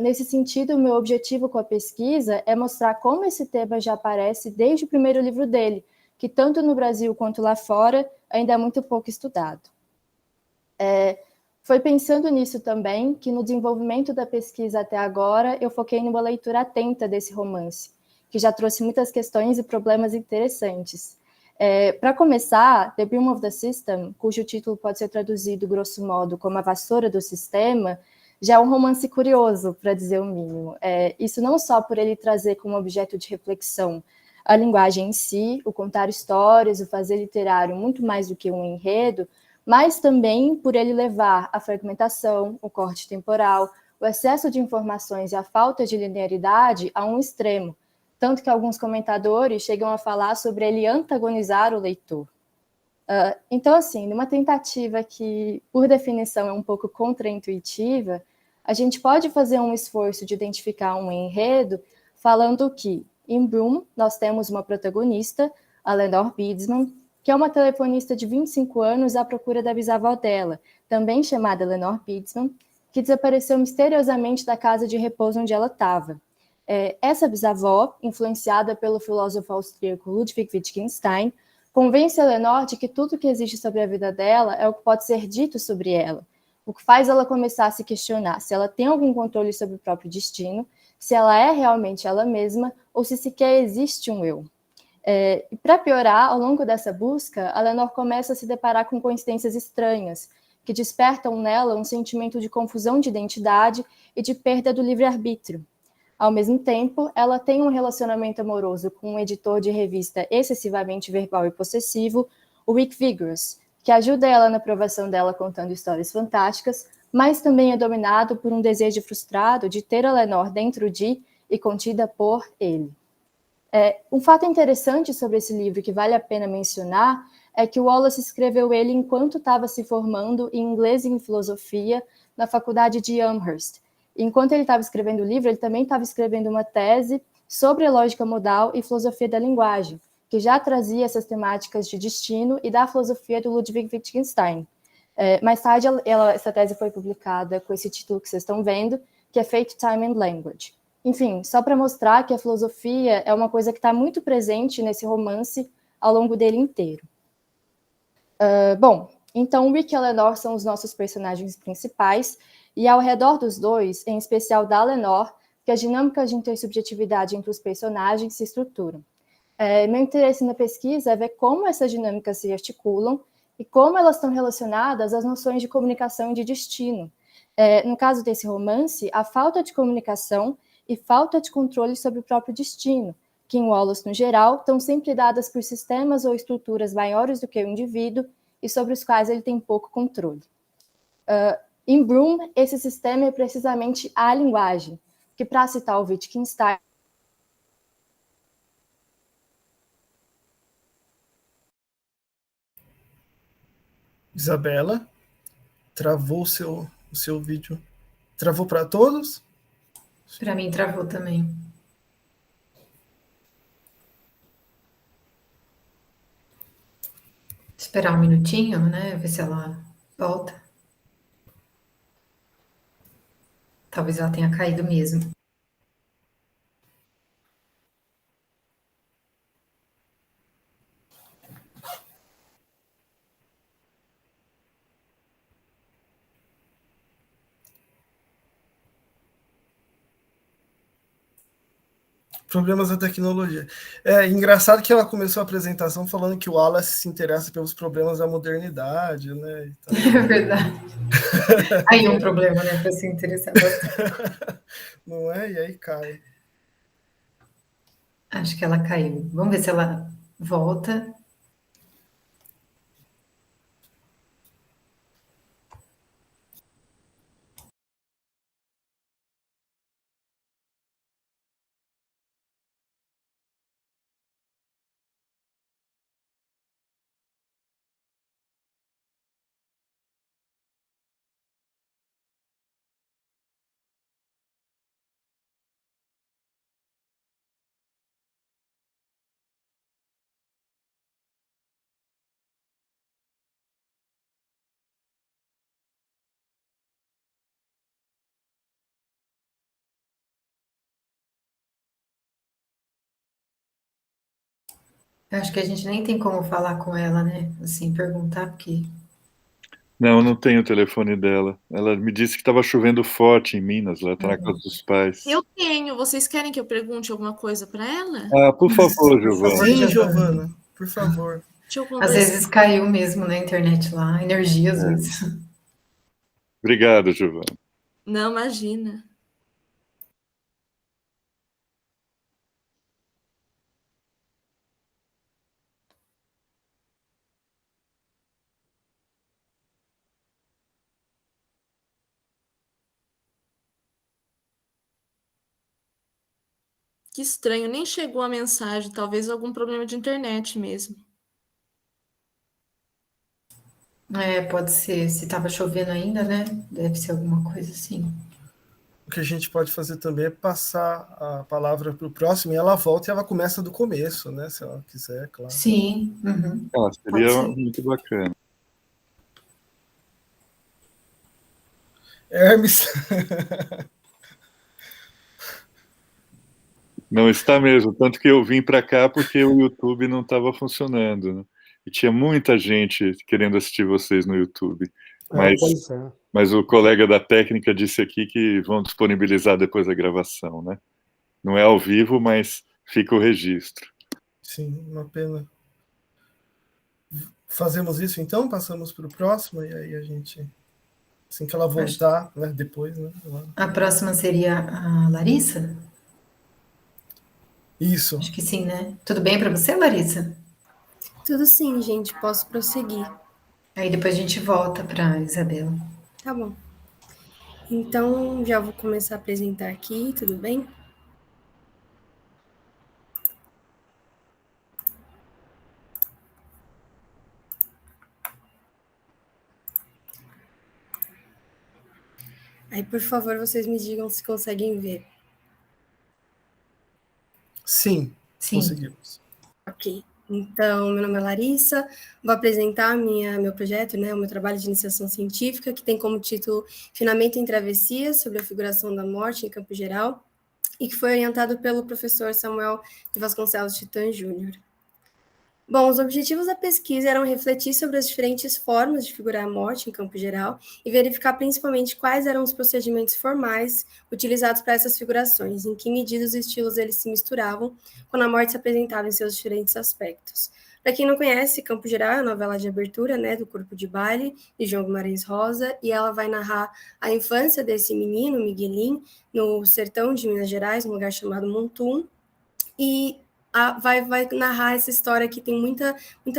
Nesse sentido, o meu objetivo com a pesquisa é mostrar como esse tema já aparece desde o primeiro livro dele, que tanto no Brasil quanto lá fora ainda é muito pouco estudado. Foi pensando nisso também que no desenvolvimento da pesquisa até agora eu foquei numa leitura atenta desse romance, que já trouxe muitas questões e problemas interessantes. Para começar, The Bloom of the System, cujo título pode ser traduzido grosso modo como A Vassoura do Sistema, já é um romance curioso, para dizer o mínimo. Isso não só por ele trazer como objeto de reflexão a linguagem em si, o contar histórias, o fazer literário muito mais do que um enredo, mas também por ele levar a fragmentação, o corte temporal, o excesso de informações e a falta de linearidade a um extremo, tanto que alguns comentadores chegam a falar sobre ele antagonizar o leitor. Então, assim, numa tentativa que, por definição, é um pouco contraintuitiva, a gente pode fazer um esforço de identificar um enredo falando que, em Broom, nós temos uma protagonista, a Lenore Bidsman, que é uma telefonista de 25 anos à procura da bisavó dela, também chamada Lenore Bidsman, que desapareceu misteriosamente da casa de repouso onde ela estava. Essa bisavó, influenciada pelo filósofo austríaco Ludwig Wittgenstein, convence a Lenore de que tudo que existe sobre a vida dela é o que pode ser dito sobre ela, o que faz ela começar a se questionar se ela tem algum controle sobre o próprio destino, se ela é realmente ela mesma ou se sequer existe um eu. E para piorar, ao longo dessa busca, a Lenore começa a se deparar com coincidências estranhas, que despertam nela um sentimento de confusão de identidade e de perda do livre-arbítrio. Ao mesmo tempo, ela tem um relacionamento amoroso com um editor de revista excessivamente verbal e possessivo, o Rick Vigorous, que ajuda ela na aprovação dela contando histórias fantásticas, mas também é dominado por um desejo frustrado de ter a Lenore dentro de e contida por ele. Um fato interessante sobre esse livro que vale a pena mencionar é que o Wallace escreveu ele enquanto estava se formando em inglês e em filosofia na faculdade de Amherst. Enquanto ele estava escrevendo o livro, ele também estava escrevendo uma tese sobre a lógica modal e filosofia da linguagem, que já trazia essas temáticas de destino e da filosofia do Ludwig Wittgenstein. Mais tarde, essa tese foi publicada com esse título que vocês estão vendo, que é Fate, Time and Language. Enfim, só para mostrar que a filosofia é uma coisa que está muito presente nesse romance ao longo dele inteiro. Bom, então Rick e a Lenore são os nossos personagens principais, e ao redor dos dois, em especial da Lenore, que as dinâmicas de intersubjetividade entre os personagens se estruturam. Meu interesse na pesquisa é ver como essas dinâmicas se articulam e como elas estão relacionadas às noções de comunicação e de destino. No caso desse romance, a falta de comunicação e falta de controle sobre o próprio destino, que em Wallace, no geral, estão sempre dadas por sistemas ou estruturas maiores do que o indivíduo e sobre os quais ele tem pouco controle. Em Broom, esse sistema é precisamente a linguagem, que, para citar o Wittgenstein, Isabela, travou o seu vídeo. Travou para todos? Para mim travou também. Esperar um minutinho, né? Ver se ela volta. Talvez ela tenha caído mesmo. Problemas da tecnologia. É engraçado que ela começou a apresentação falando que o Wallace se interessa pelos problemas da modernidade, né? É verdade. Aí um problema, né? Para se interessar bastante. Não é? E aí cai. Acho que ela caiu. Vamos ver se ela volta. Eu acho que a gente nem tem como falar com ela, né? Assim, perguntar, porque... Não, eu não tenho o telefone dela. Ela me disse que estava chovendo forte em Minas, ela está na casa dos pais. Eu tenho. Vocês querem que eu pergunte alguma coisa para ela? Ah, por favor, Giovana. Sim, Giovana, por favor. Deixa eu Às conversar. vezes caiu mesmo na internet lá, energia às vezes. Obrigado, Giovana. Não, imagina. Que estranho, nem chegou a mensagem, talvez algum problema de internet mesmo. Pode ser, se estava chovendo ainda, né? Deve ser alguma coisa assim. O que a gente pode fazer também é passar a palavra para o próximo e ela volta e ela começa do começo, né? Se ela quiser, claro. Sim, pode Seria ser. muito bacana. Hermes. Não está mesmo, tanto que eu vim para cá porque o YouTube não estava funcionando, né? E tinha muita gente querendo assistir vocês no YouTube. Pois é. Mas o colega da técnica disse aqui que vão disponibilizar depois da gravação, né? Não é ao vivo, mas fica o registro. Sim, uma pena. Fazemos isso então? Passamos para o próximo e aí a gente... Assim que ela voltar, né, depois, né? A próxima seria a Larissa? Isso. Acho que sim, né? Tudo bem para você, Larissa? Tudo sim, gente. Posso prosseguir. Aí depois a gente volta para Isabela. Tá bom. Então, já vou começar a apresentar aqui, tudo bem? Aí, por favor, vocês me digam se conseguem ver. Sim, Sim. conseguimos. Ok. Então, meu nome é Larissa, vou apresentar meu projeto, né, o meu trabalho de iniciação científica, que tem como título Finamento em Travessia, sobre a figuração da morte em Campo Geral, e que foi orientado pelo professor Samuel de Vasconcelos Titã Júnior. Bom, os objetivos da pesquisa eram refletir sobre as diferentes formas de figurar a morte em Campo Geral e verificar principalmente quais eram os procedimentos formais utilizados para essas figurações, em que medida os estilos eles se misturavam quando a morte se apresentava em seus diferentes aspectos. Para quem não conhece, Campo Geral é a novela de abertura, né, do Corpo de Baile, de João Guimarães Rosa, e ela vai narrar a infância desse menino, Miguelim, no sertão de Minas Gerais, num lugar chamado Montum, e vai narrar essa história que tem muita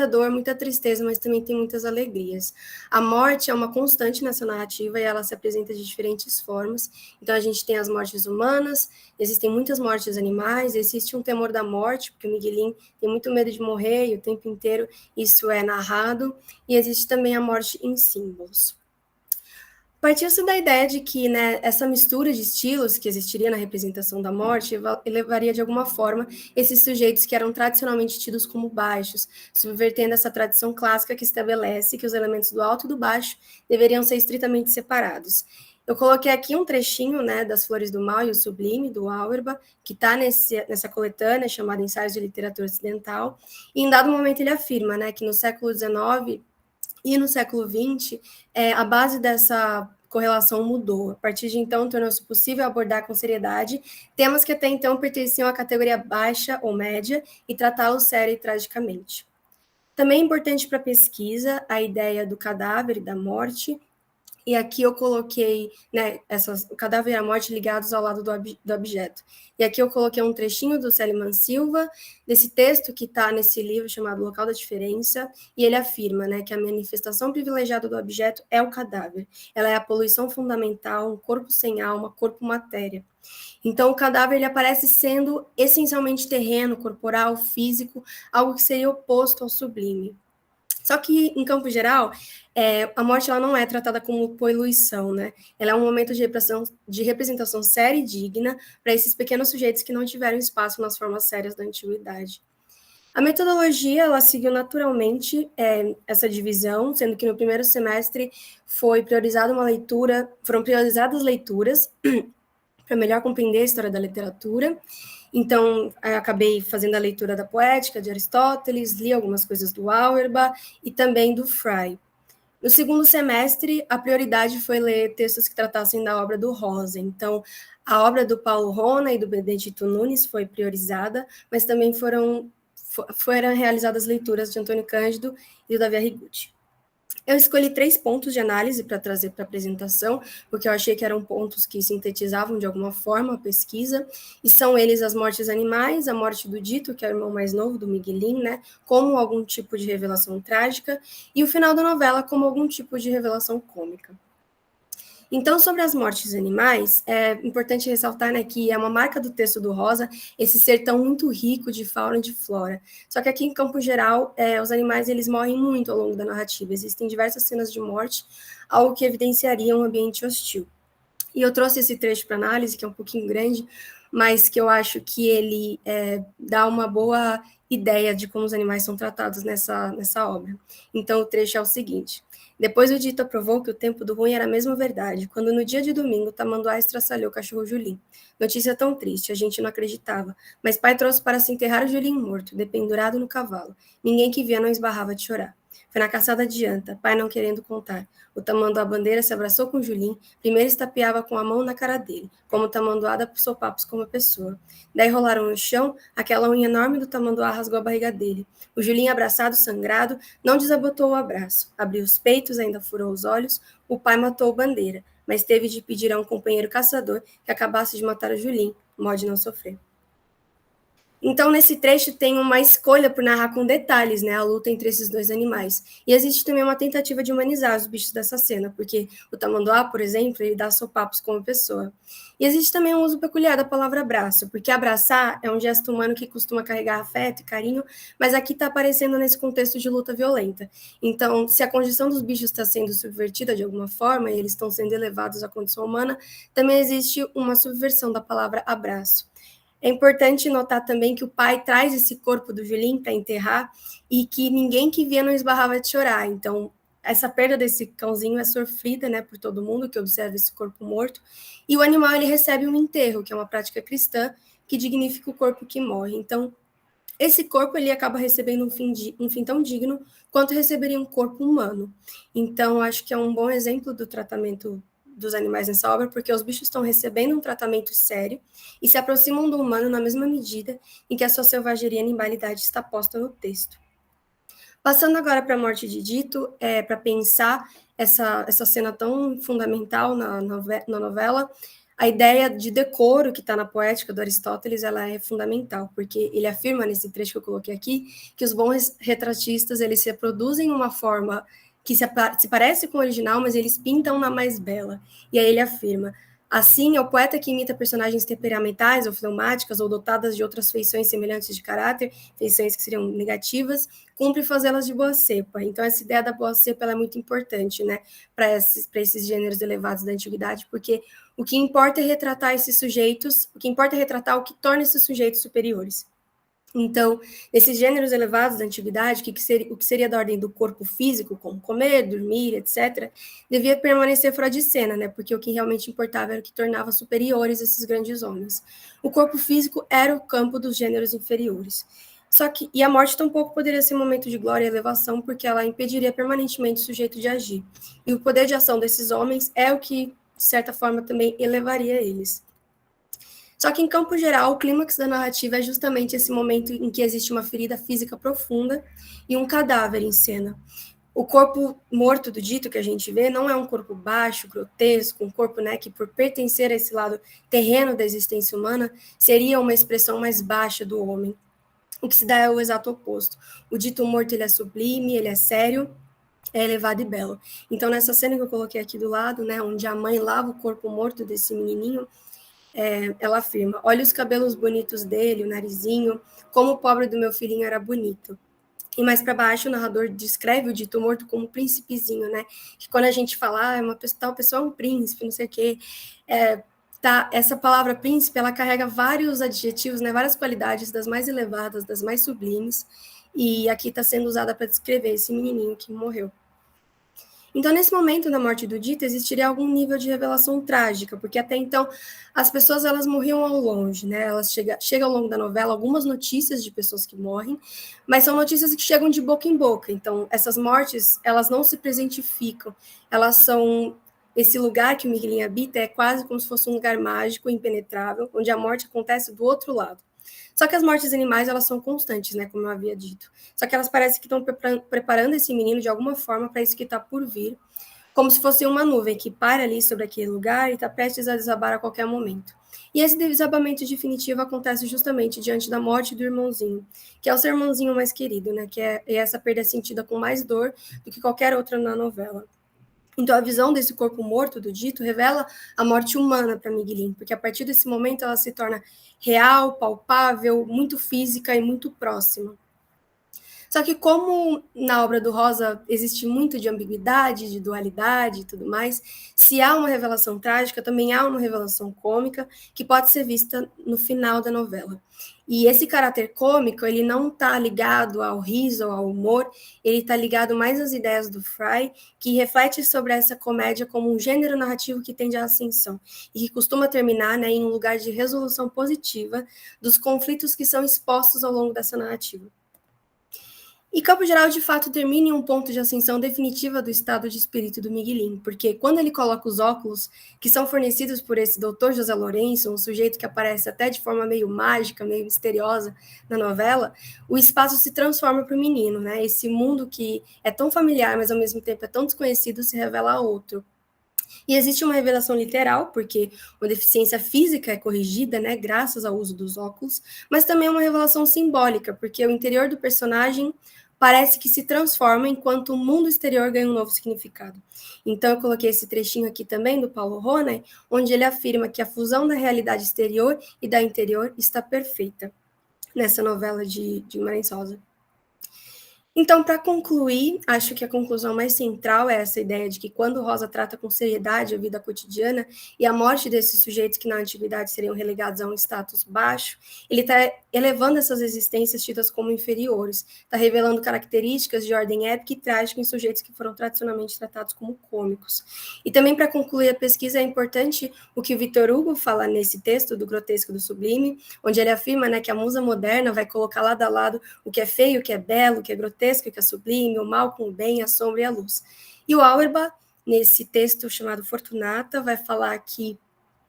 dor, muita tristeza, mas também tem muitas alegrias. A morte é uma constante nessa narrativa e ela se apresenta de diferentes formas. Então, a gente tem as mortes humanas, existem muitas mortes animais, existe um temor da morte, porque o Miguelim tem muito medo de morrer e o tempo inteiro isso é narrado, e existe também a morte em símbolos. Partiu-se da ideia de que, né, essa mistura de estilos que existiria na representação da morte elevaria de alguma forma esses sujeitos que eram tradicionalmente tidos como baixos, subvertendo essa tradição clássica que estabelece que os elementos do alto e do baixo deveriam ser estritamente separados. Eu coloquei aqui um trechinho, né, das Flores do Mal e o Sublime, do Auerbach, que está nessa coletânea chamada Ensaios de Literatura Ocidental, e em dado momento ele afirma, né, que no século XIX e no século XX, a base dessa correlação mudou. A partir de então, tornou-se possível abordar com seriedade temas que até então pertenciam à categoria baixa ou média e tratá-los sério e tragicamente. Também é importante para a pesquisa a ideia do cadáver e da morte, e aqui eu coloquei, né, o cadáver e a morte ligados ao lado do objeto. E aqui eu coloquei um trechinho do Celiman Silva, desse texto que está nesse livro chamado Local da Diferença, e ele afirma, né, que a manifestação privilegiada do objeto é o cadáver. Ela é a poluição fundamental, um corpo sem alma, corpo matéria. Então, o cadáver ele aparece sendo essencialmente terreno, corporal, físico, algo que seria oposto ao sublime. Só que, em Campo Geral, a morte ela não é tratada como poluição, né? Ela é um momento de representação séria e digna para esses pequenos sujeitos que não tiveram espaço nas formas sérias da antiguidade. A metodologia, ela seguiu naturalmente essa divisão, sendo que no primeiro semestre foram priorizadas leituras para melhor compreender a história da literatura. Então, eu acabei fazendo a leitura da Poética, de Aristóteles, li algumas coisas do Auerbach e também do Frey. No segundo semestre, a prioridade foi ler textos que tratassem da obra do Rosa. Então, a obra do Paulo Rona e do Benedito Nunes foi priorizada, mas também foram realizadas leituras de Antônio Cândido e do Davi Arrigucci. Eu escolhi 3 pontos de análise para trazer para a apresentação, porque eu achei que eram pontos que sintetizavam de alguma forma a pesquisa, e são eles as mortes animais, a morte do Dito, que é o irmão mais novo do Miguelin, né, como algum tipo de revelação trágica, e o final da novela como algum tipo de revelação cômica. Então, sobre as mortes animais, é importante ressaltar, né, que é uma marca do texto do Rosa esse ser tão muito rico de fauna e de flora. Só que aqui em Campo Geral, os animais eles morrem muito ao longo da narrativa. Existem diversas cenas de morte, algo que evidenciaria um ambiente hostil. E eu trouxe esse trecho para análise, que é um pouquinho grande, mas que eu acho que ele dá uma boa ideia de como os animais são tratados nessa obra. Então, o trecho é o seguinte: depois o Dito provou que o tempo do ruim era a mesma verdade, quando no dia de domingo Tamanduá estraçalhou o cachorro Julim. Notícia tão triste, a gente não acreditava, mas pai trouxe para se enterrar o Julim morto, dependurado no cavalo. Ninguém que via não esbarrava de chorar. Foi na caçada de anta, pai não querendo contar. O Tamanduá Bandeira se abraçou com Julim, primeiro estapeava com a mão na cara dele, como o Tamanduá dá sopapos com uma pessoa. Daí rolaram no chão, aquela unha enorme do Tamanduá rasgou a barriga dele. O Julim, abraçado, sangrado, não desabotou o abraço. Abriu os peitos, ainda furou os olhos. O pai matou o Bandeira, mas teve de pedir a um companheiro caçador que acabasse de matar o Julim, modo de não sofrer. Então, nesse trecho tem uma escolha por narrar com detalhes, né, a luta entre esses dois animais. E existe também uma tentativa de humanizar os bichos dessa cena, porque o Tamanduá, por exemplo, ele dá sopapos como pessoa. E existe também um uso peculiar da palavra abraço, porque abraçar é um gesto humano que costuma carregar afeto e carinho, mas aqui está aparecendo nesse contexto de luta violenta. Então, se a condição dos bichos está sendo subvertida de alguma forma, e eles estão sendo elevados à condição humana, também existe uma subversão da palavra abraço. É importante notar também que o pai traz esse corpo do Julim para enterrar e que ninguém que via não esbarrava de chorar. Então, essa perda desse cãozinho é sofrida, né, por todo mundo que observa esse corpo morto. E o animal ele recebe um enterro, que é uma prática cristã que dignifica o corpo que morre. Então, esse corpo ele acaba recebendo um fim tão digno quanto receberia um corpo humano. Então, acho que é um bom exemplo do tratamento dos animais nessa obra, porque os bichos estão recebendo um tratamento sério e se aproximam do humano na mesma medida em que a sua selvageria e animalidade está posta no texto. Passando agora para a morte de Dito, para pensar essa cena tão fundamental na novela, a ideia de decoro que está na poética do Aristóteles, ela é fundamental, porque ele afirma nesse trecho que eu coloquei aqui, que os bons retratistas, eles se reproduzem uma forma que se parece com o original, mas eles pintam na mais bela. E aí ele afirma: assim, é o poeta que imita personagens temperamentais ou fleumáticas ou dotadas de outras feições semelhantes de caráter, feições que seriam negativas, cumpre fazê-las de boa cepa. Então, essa ideia da boa cepa ela é muito importante, né, para esses gêneros elevados da antiguidade, porque o que importa é retratar esses sujeitos, o que importa é retratar o que torna esses sujeitos superiores. Então, nesses gêneros elevados da antiguidade, o que seria da ordem do corpo físico, como comer, dormir, etc., devia permanecer fora de cena, né? Porque o que realmente importava era o que tornava superiores esses grandes homens. O corpo físico era o campo dos gêneros inferiores. E a morte tampouco poderia ser um momento de glória e elevação, porque ela impediria permanentemente o sujeito de agir. E o poder de ação desses homens é o que, de certa forma, também elevaria eles. Só que, em campo geral, o clímax da narrativa é justamente esse momento em que existe uma ferida física profunda e um cadáver em cena. O corpo morto do Dito que a gente vê não é um corpo baixo, grotesco, um corpo, né, que, por pertencer a esse lado terreno da existência humana, seria uma expressão mais baixa do homem. O que se dá é o exato oposto. O Dito morto ele é sublime, ele é sério, é elevado e belo. Então, nessa cena que eu coloquei aqui do lado, né, onde a mãe lava o corpo morto desse menininho, ela afirma: olha os cabelos bonitos dele, o narizinho, como o pobre do meu filhinho era bonito. E mais para baixo, o narrador descreve o Dito morto como um príncipezinho, né? Que quando a gente fala, tal pessoa é um príncipe, não sei o quê, essa palavra príncipe, ela carrega vários adjetivos, né? Várias qualidades, das mais elevadas, das mais sublimes, e aqui está sendo usada para descrever esse menininho que morreu. Então, nesse momento da morte do Dito, existiria algum nível de revelação trágica, porque até então as pessoas elas morriam ao longe, né? Elas chegam ao longo da novela algumas notícias de pessoas que morrem, mas são notícias que chegam de boca em boca. Então, essas mortes, elas não se presentificam, elas são esse lugar que o Miguelin habita é quase como se fosse um lugar mágico, impenetrável, onde a morte acontece do outro lado. Só que as mortes animais, elas são constantes, né, como eu havia dito. Só que elas parecem que estão preparando esse menino de alguma forma para isso que está por vir, como se fosse uma nuvem que para ali sobre aquele lugar e está prestes a desabar a qualquer momento. E esse desabamento definitivo acontece justamente diante da morte do irmãozinho, que é o seu irmãozinho mais querido, né, que é essa perda sentida com mais dor do que qualquer outra na novela. Então, a visão desse corpo morto do Dito revela a morte humana para Miguelin, porque a partir desse momento ela se torna real, palpável, muito física e muito próxima. Só que como na obra do Rosa existe muito de ambiguidade, de dualidade e tudo mais, se há uma revelação trágica, também há uma revelação cômica que pode ser vista no final da novela. E esse caráter cômico, ele não está ligado ao riso, ao humor, ele está ligado mais às ideias do Fry, que reflete sobre essa comédia como um gênero narrativo que tende à ascensão, e que costuma terminar, né, em um lugar de resolução positiva dos conflitos que são expostos ao longo dessa narrativa. E Campo Geral, de fato, termina em um ponto de ascensão definitiva do estado de espírito do Miguelin, porque quando ele coloca os óculos, que são fornecidos por esse doutor José Lourenço, um sujeito que aparece até de forma meio mágica, meio misteriosa na novela, o espaço se transforma para o menino, né? Esse mundo que é tão familiar, mas ao mesmo tempo é tão desconhecido, se revela outro. E existe uma revelação literal, porque uma deficiência física é corrigida, né, graças ao uso dos óculos, mas também uma revelação simbólica, porque o interior do personagem parece que se transforma enquanto o mundo exterior ganha um novo significado. Então, eu coloquei esse trechinho aqui também do Paulo Ronay, onde ele afirma que a fusão da realidade exterior e da interior está perfeita nessa novela de Guimarães Rosa. Então, para concluir, acho que a conclusão mais central é essa ideia de que quando Rosa trata com seriedade a vida cotidiana e a morte desses sujeitos que na antiguidade seriam relegados a um status baixo, ele está elevando essas existências tidas como inferiores, está revelando características de ordem épica e trágica em sujeitos que foram tradicionalmente tratados como cômicos. E também, para concluir a pesquisa, é importante o que o Victor Hugo fala nesse texto do Grotesco e do Sublime, onde ele afirma, né, que a musa moderna vai colocar lado a lado o que é feio, o que é belo, o que é grotesco, que é sublime, o mal com o bem, a sombra e a luz. E o Auerbach, nesse texto chamado Fortunata, vai falar que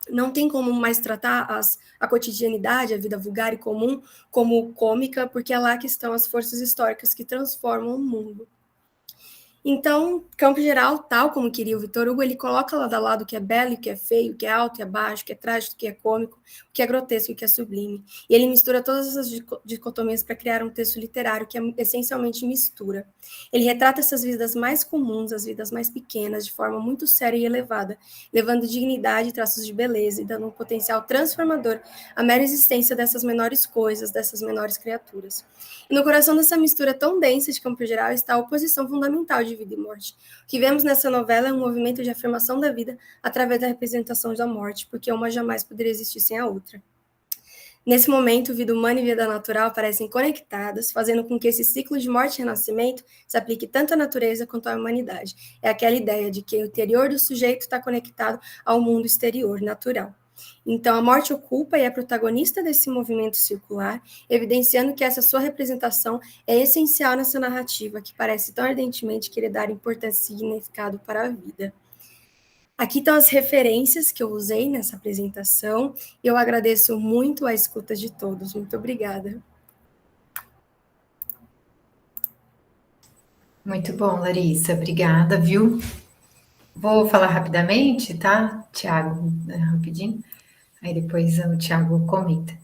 não tem como mais tratar a cotidianidade, a vida vulgar e comum, como cômica, porque é lá que estão as forças históricas que transformam o mundo. Então, Campo Geral, tal como queria o Victor Hugo, ele coloca lado a lado o que é belo e o que é feio, o que é alto e é baixo, o que é trágico, o que é cômico, o que é grotesco e o que é sublime. E ele mistura todas essas dicotomias para criar um texto literário que é essencialmente mistura. Ele retrata essas vidas mais comuns, as vidas mais pequenas, de forma muito séria e elevada, levando dignidade e traços de beleza e dando um potencial transformador à mera existência dessas menores coisas, dessas menores criaturas. E no coração dessa mistura tão densa de Campo Geral está a oposição fundamental de vida e morte. O que vemos nessa novela é um movimento de afirmação da vida através da representação da morte, porque uma jamais poderia existir sem a outra. Nesse momento, vida humana e vida natural parecem conectadas, fazendo com que esse ciclo de morte e renascimento se aplique tanto à natureza quanto à humanidade. É aquela ideia de que o interior do sujeito está conectado ao mundo exterior, natural. Então, a morte ocupa e é protagonista desse movimento circular, evidenciando que essa sua representação é essencial nessa narrativa, que parece tão ardentemente querer dar importância e significado para a vida. Aqui estão as referências que eu usei nessa apresentação, e eu agradeço muito a escuta de todos. Muito obrigada. Muito bom, Larissa. Obrigada, viu? Vou falar rapidamente, tá, Tiago? Rapidinho. Aí depois o Tiago comenta.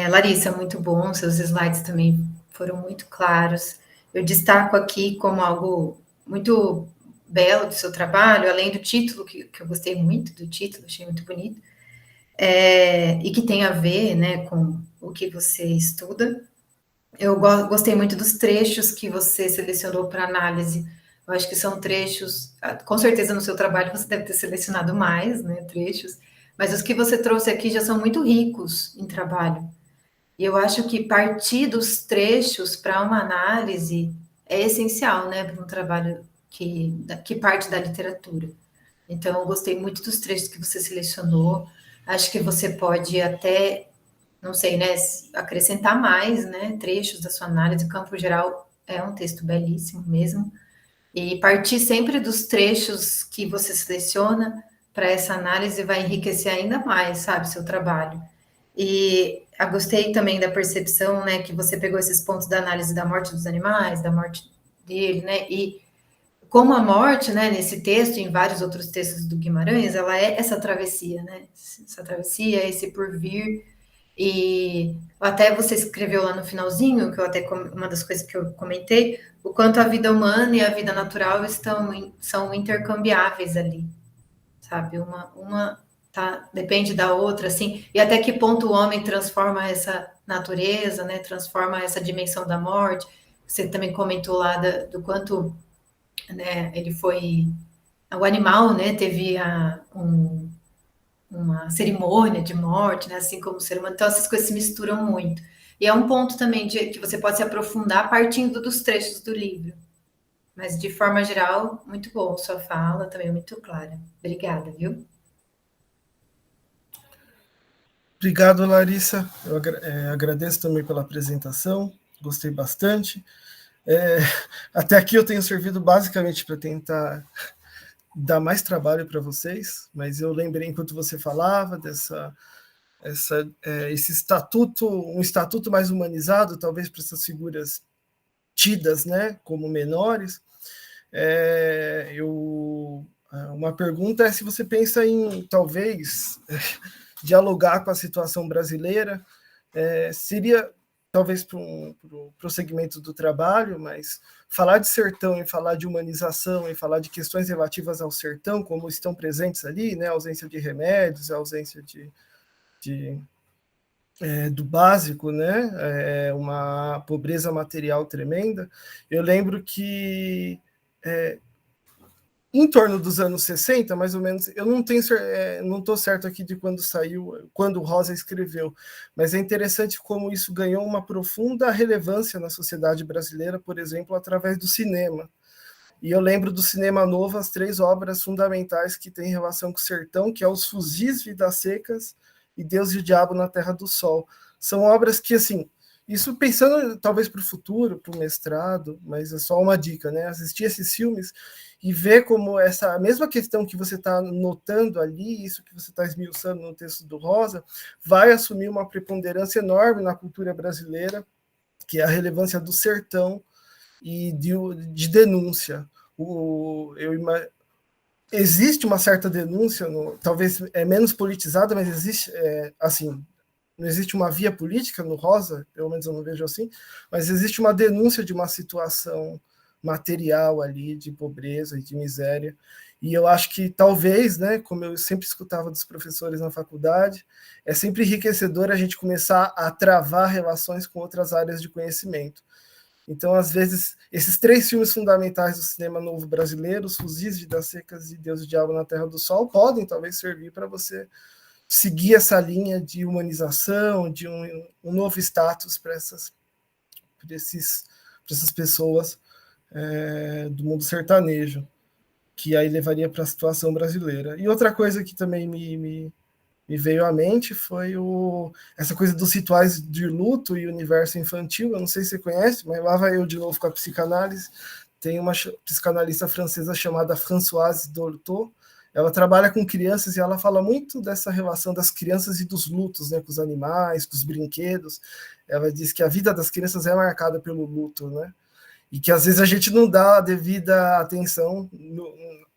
Larissa, muito bom. Seus slides também foram muito claros. Eu destaco aqui como algo muito belo do seu trabalho, além do título, que eu gostei muito do título, achei muito bonito, e que tem a ver, né, com o que você estuda. Eu gostei muito dos trechos que você selecionou para análise. Eu acho que são trechos, com certeza no seu trabalho você deve ter selecionado mais, né, trechos, mas os que você trouxe aqui já são muito ricos em trabalho. E eu acho que partir dos trechos para uma análise é essencial, né, para um trabalho que parte da literatura. Então, eu gostei muito dos trechos que você selecionou. Acho que você pode até, não sei, né, acrescentar mais, né, trechos da sua análise. Campo Geral é um texto belíssimo mesmo. E partir sempre dos trechos que você seleciona para essa análise vai enriquecer ainda mais, sabe, seu trabalho. E gostei também da percepção, né, que você pegou esses pontos da análise da morte dos animais, da morte dele, né, e como a morte, né, nesse texto e em vários outros textos do Guimarães, ela é essa travessia, né, essa travessia, esse porvir, e até você escreveu lá no finalzinho, que eu até, uma das coisas que eu comentei, o quanto a vida humana e a vida natural são intercambiáveis ali, sabe, uma depende da outra, assim, e até que ponto o homem transforma essa natureza, né, transforma essa dimensão da morte. Você também comentou lá do quanto, né, ele foi, o animal, né, teve uma cerimônia de morte, né, assim como o ser humano, então essas coisas se misturam muito. E é um ponto também que você pode se aprofundar partindo dos trechos do livro. Mas, de forma geral, muito bom sua fala, também muito clara. Obrigada, viu? Obrigado, Larissa. Eu agradeço também pela apresentação, gostei bastante. Até aqui eu tenho servido basicamente para tentar dar mais trabalho para vocês, mas eu lembrei, enquanto você falava, esse estatuto, um estatuto mais humanizado, talvez para essas figuras tidas, né, como menores. Uma pergunta é se você pensa em, talvez, dialogar com a situação brasileira, seria talvez para o prosseguimento do trabalho, mas falar de sertão e falar de humanização e falar de questões relativas ao sertão, como estão presentes ali, né, a ausência de remédios, a ausência do básico, né, uma pobreza material tremenda. Eu lembro que em torno dos anos 60, mais ou menos, eu não estou certo aqui de quando saiu, quando Rosa escreveu, mas é interessante como isso ganhou uma profunda relevância na sociedade brasileira, por exemplo, através do cinema. E eu lembro do Cinema Novo, as 3 obras fundamentais que têm relação com o sertão, que é Os Fuzis, Vidas Secas e Deus e o Diabo na Terra do Sol. São obras que, assim, isso pensando talvez para o futuro, para o mestrado, mas é só uma dica, né? Assistir esses filmes e ver como essa mesma questão que você está notando ali, isso que você está esmiuçando no texto do Rosa, vai assumir uma preponderância enorme na cultura brasileira, que é a relevância do sertão e de denúncia. Existe uma certa denúncia, talvez é menos politizada, mas existe, assim, não existe uma via política no Rosa, pelo menos eu não vejo assim, mas existe uma denúncia de uma situação material ali, de pobreza e de miséria, e eu acho que talvez, né, como eu sempre escutava dos professores na faculdade, é sempre enriquecedor a gente começar a travar relações com outras áreas de conhecimento. Então, às vezes, esses 3 filmes fundamentais do cinema novo brasileiro, Os Fuzis, Vidas Secas e Deus e o Diabo na Terra do Sol, podem talvez servir para você seguir essa linha de humanização, de um novo status para essas pessoas do mundo sertanejo, que aí levaria para a situação brasileira. E outra coisa que também me veio à mente foi essa coisa dos rituais de luto e universo infantil. Eu não sei se você conhece, mas lá vai eu de novo com a psicanálise. Tem uma psicanalista francesa chamada Françoise Dolto. Ela trabalha com crianças e ela fala muito dessa relação das crianças e dos lutos, né, com os animais, com os brinquedos. Ela diz que a vida das crianças é marcada pelo luto, né? E que às vezes a gente não dá a devida atenção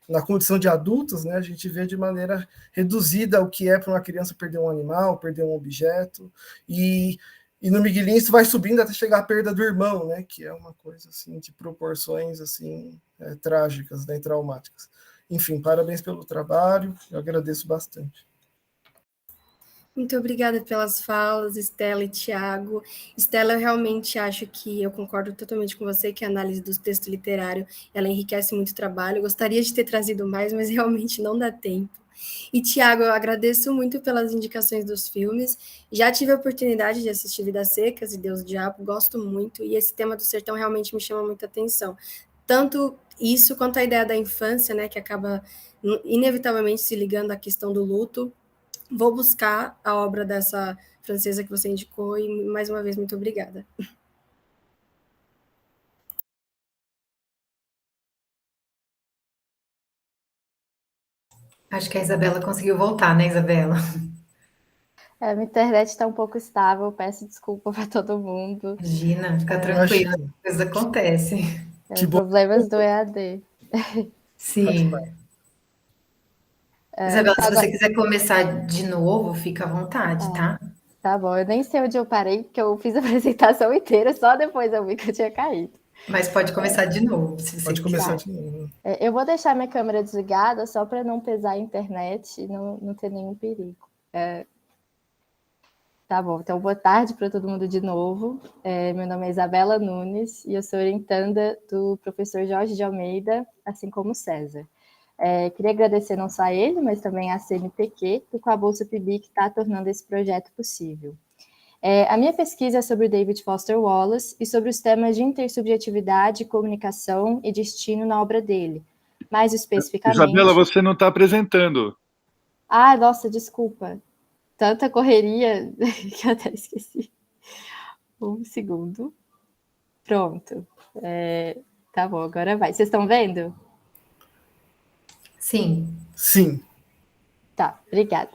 na condição de adultos, né? A gente vê de maneira reduzida o que é para uma criança perder um animal, perder um objeto, e no Miguelinho isso vai subindo até chegar à perda do irmão, né? Que é uma coisa assim de proporções assim trágicas, né, e traumáticas. Enfim, parabéns pelo trabalho, eu agradeço bastante. Muito obrigada pelas falas, Estela e Tiago. Estela, eu realmente acho que eu concordo totalmente com você que a análise do texto literário, ela enriquece muito o trabalho. Eu gostaria de ter trazido mais, mas realmente não dá tempo. E, Tiago, eu agradeço muito pelas indicações dos filmes. Já tive a oportunidade de assistir Vidas Secas e Deus e o Diabo, gosto muito, e esse tema do sertão realmente me chama muita atenção. Tanto isso quanto a ideia da infância, né, que acaba inevitavelmente se ligando à questão do luto. Vou buscar a obra dessa francesa que você indicou e, mais uma vez, muito obrigada. Acho que a Isabela conseguiu voltar, né, Isabela? A minha internet está um pouco estável, peço desculpa para todo mundo. Imagina, fica tranquila, Imagina. as coisas acontecem. Que bom. Problemas do EAD. Sim. Isabela, se Agora, você quiser começar de novo, fica à vontade, tá? tá bom, eu nem sei onde eu parei, porque eu fiz a apresentação inteira, só depois eu vi que eu tinha caído. Mas pode começar de novo, se você Pode começar quiser. de novo. Eu vou deixar minha câmera desligada só para não pesar a internet e não ter nenhum perigo. Tá bom, então boa tarde para todo mundo de novo. Meu nome é Isabela Nunes e eu sou orientanda do professor Jorge de Almeida, assim como César. Queria agradecer não só a ele, mas também a CNPq, que com a Bolsa PIBIC está tornando esse projeto possível. A minha pesquisa é sobre David Foster Wallace e sobre os temas de intersubjetividade, comunicação e destino na obra dele. Mais especificamente... Isabela, você não está apresentando. Ah, nossa, desculpa. Tanta correria que eu até esqueci. Um segundo. Pronto. Tá bom, agora vai. Vocês estão vendo? Sim. Sim. Tá, obrigada.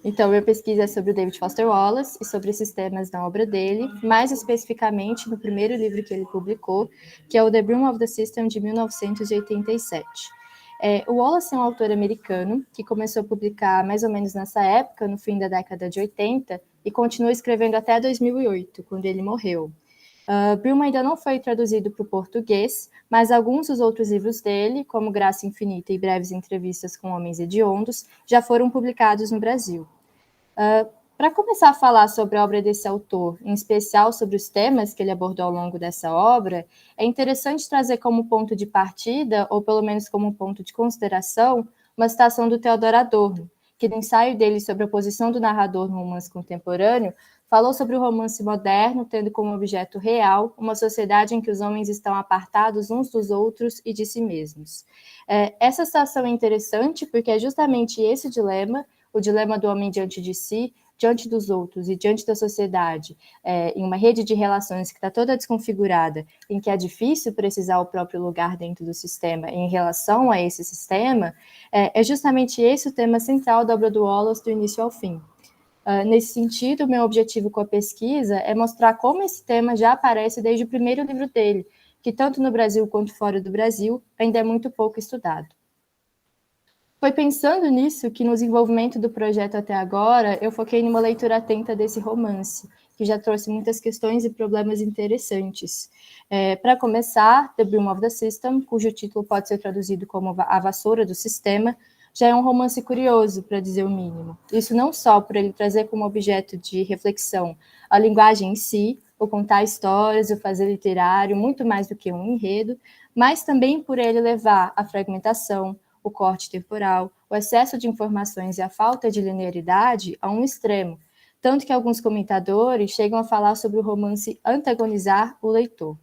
Então, minha pesquisa é sobre o David Foster Wallace e sobre esses temas na obra dele, mais especificamente no primeiro livro que ele publicou, que é o The Broom of the System, de 1987. O Wallace é um autor americano que começou a publicar mais ou menos nessa época, no fim da década de 80, e continuou escrevendo até 2008, quando ele morreu. Broom ainda não foi traduzido para o português, mas alguns dos outros livros dele, como Graça Infinita e Breves Entrevistas com Homens Hediondos, já foram publicados no Brasil. Para começar a falar sobre a obra desse autor, em especial sobre os temas que ele abordou ao longo dessa obra, é interessante trazer como ponto de partida, ou pelo menos como ponto de consideração, uma citação do Theodor Adorno, que no ensaio dele sobre a posição do narrador no romance contemporâneo, falou sobre o romance moderno tendo como objeto real uma sociedade em que os homens estão apartados uns dos outros e de si mesmos. Essa citação é interessante porque é justamente esse dilema, o dilema do homem diante de si, diante dos outros e diante da sociedade, em uma rede de relações que está toda desconfigurada, em que é difícil precisar o próprio lugar dentro do sistema em relação a esse sistema, é justamente esse o tema central da obra do Wallace do início ao fim. Nesse sentido, o meu objetivo com a pesquisa é mostrar como esse tema já aparece desde o primeiro livro dele, que tanto no Brasil quanto fora do Brasil ainda é muito pouco estudado. Foi pensando nisso que, no desenvolvimento do projeto até agora, eu foquei numa leitura atenta desse romance, que já trouxe muitas questões e problemas interessantes. Para começar, The Broom of the System, cujo título pode ser traduzido como A Vassoura do Sistema, já é um romance curioso, para dizer o mínimo. Isso não só por ele trazer como objeto de reflexão a linguagem em si, o contar histórias, o fazer literário, muito mais do que um enredo, mas também por ele levar a fragmentação, o corte temporal, o excesso de informações e a falta de linearidade a um extremo, tanto que alguns comentadores chegam a falar sobre o romance antagonizar o leitor.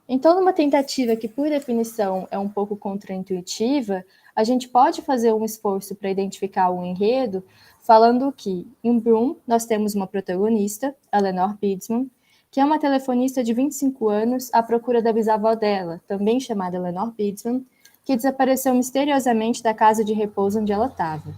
Então, numa tentativa que, por definição, é um pouco contraintuitiva, a gente pode fazer um esforço para identificar o enredo, falando que, em Broom, nós temos uma protagonista, Eleanor Bidsman, que é uma telefonista de 25 anos à procura da bisavó dela, também chamada Eleanor Bidsman, que desapareceu misteriosamente da casa de repouso onde ela estava.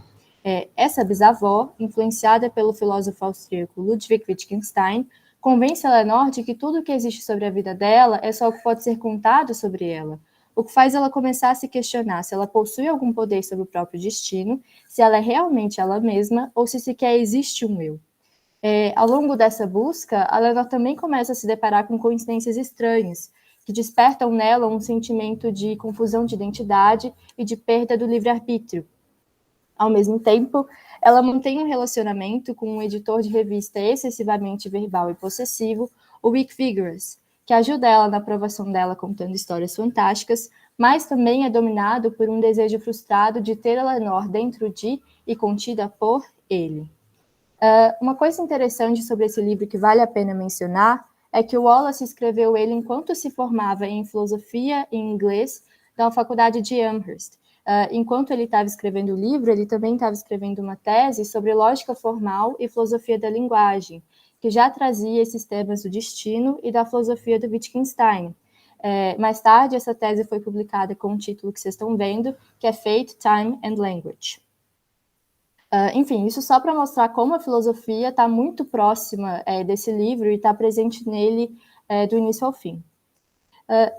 Essa bisavó, influenciada pelo filósofo austríaco Ludwig Wittgenstein, convence Eleanor de que tudo o que existe sobre a vida dela é só o que pode ser contado sobre ela, o que faz ela começar a se questionar se ela possui algum poder sobre o próprio destino, se ela é realmente ela mesma ou se sequer existe um eu. Ao longo dessa busca, Eleanor também começa a se deparar com coincidências estranhas, que despertam nela um sentimento de confusão de identidade e de perda do livre-arbítrio. Ao mesmo tempo, ela mantém um relacionamento com um editor de revista excessivamente verbal e possessivo, o Wick Vigorous, que ajuda ela na aprovação dela contando histórias fantásticas, mas também é dominado por um desejo frustrado de ter Eleanor dentro de e contida por ele. Uma coisa interessante sobre esse livro que vale a pena mencionar é que o Wallace escreveu ele enquanto se formava em filosofia e inglês na faculdade de Amherst. Enquanto ele estava escrevendo o livro, ele também estava escrevendo uma tese sobre lógica formal e filosofia da linguagem, que já trazia esses temas do destino e da filosofia do Wittgenstein. Mais tarde, essa tese foi publicada com o título que vocês estão vendo, que é Fate, Time and Language. Enfim, isso só para mostrar como a filosofia está muito próxima desse livro e está presente nele do início ao fim.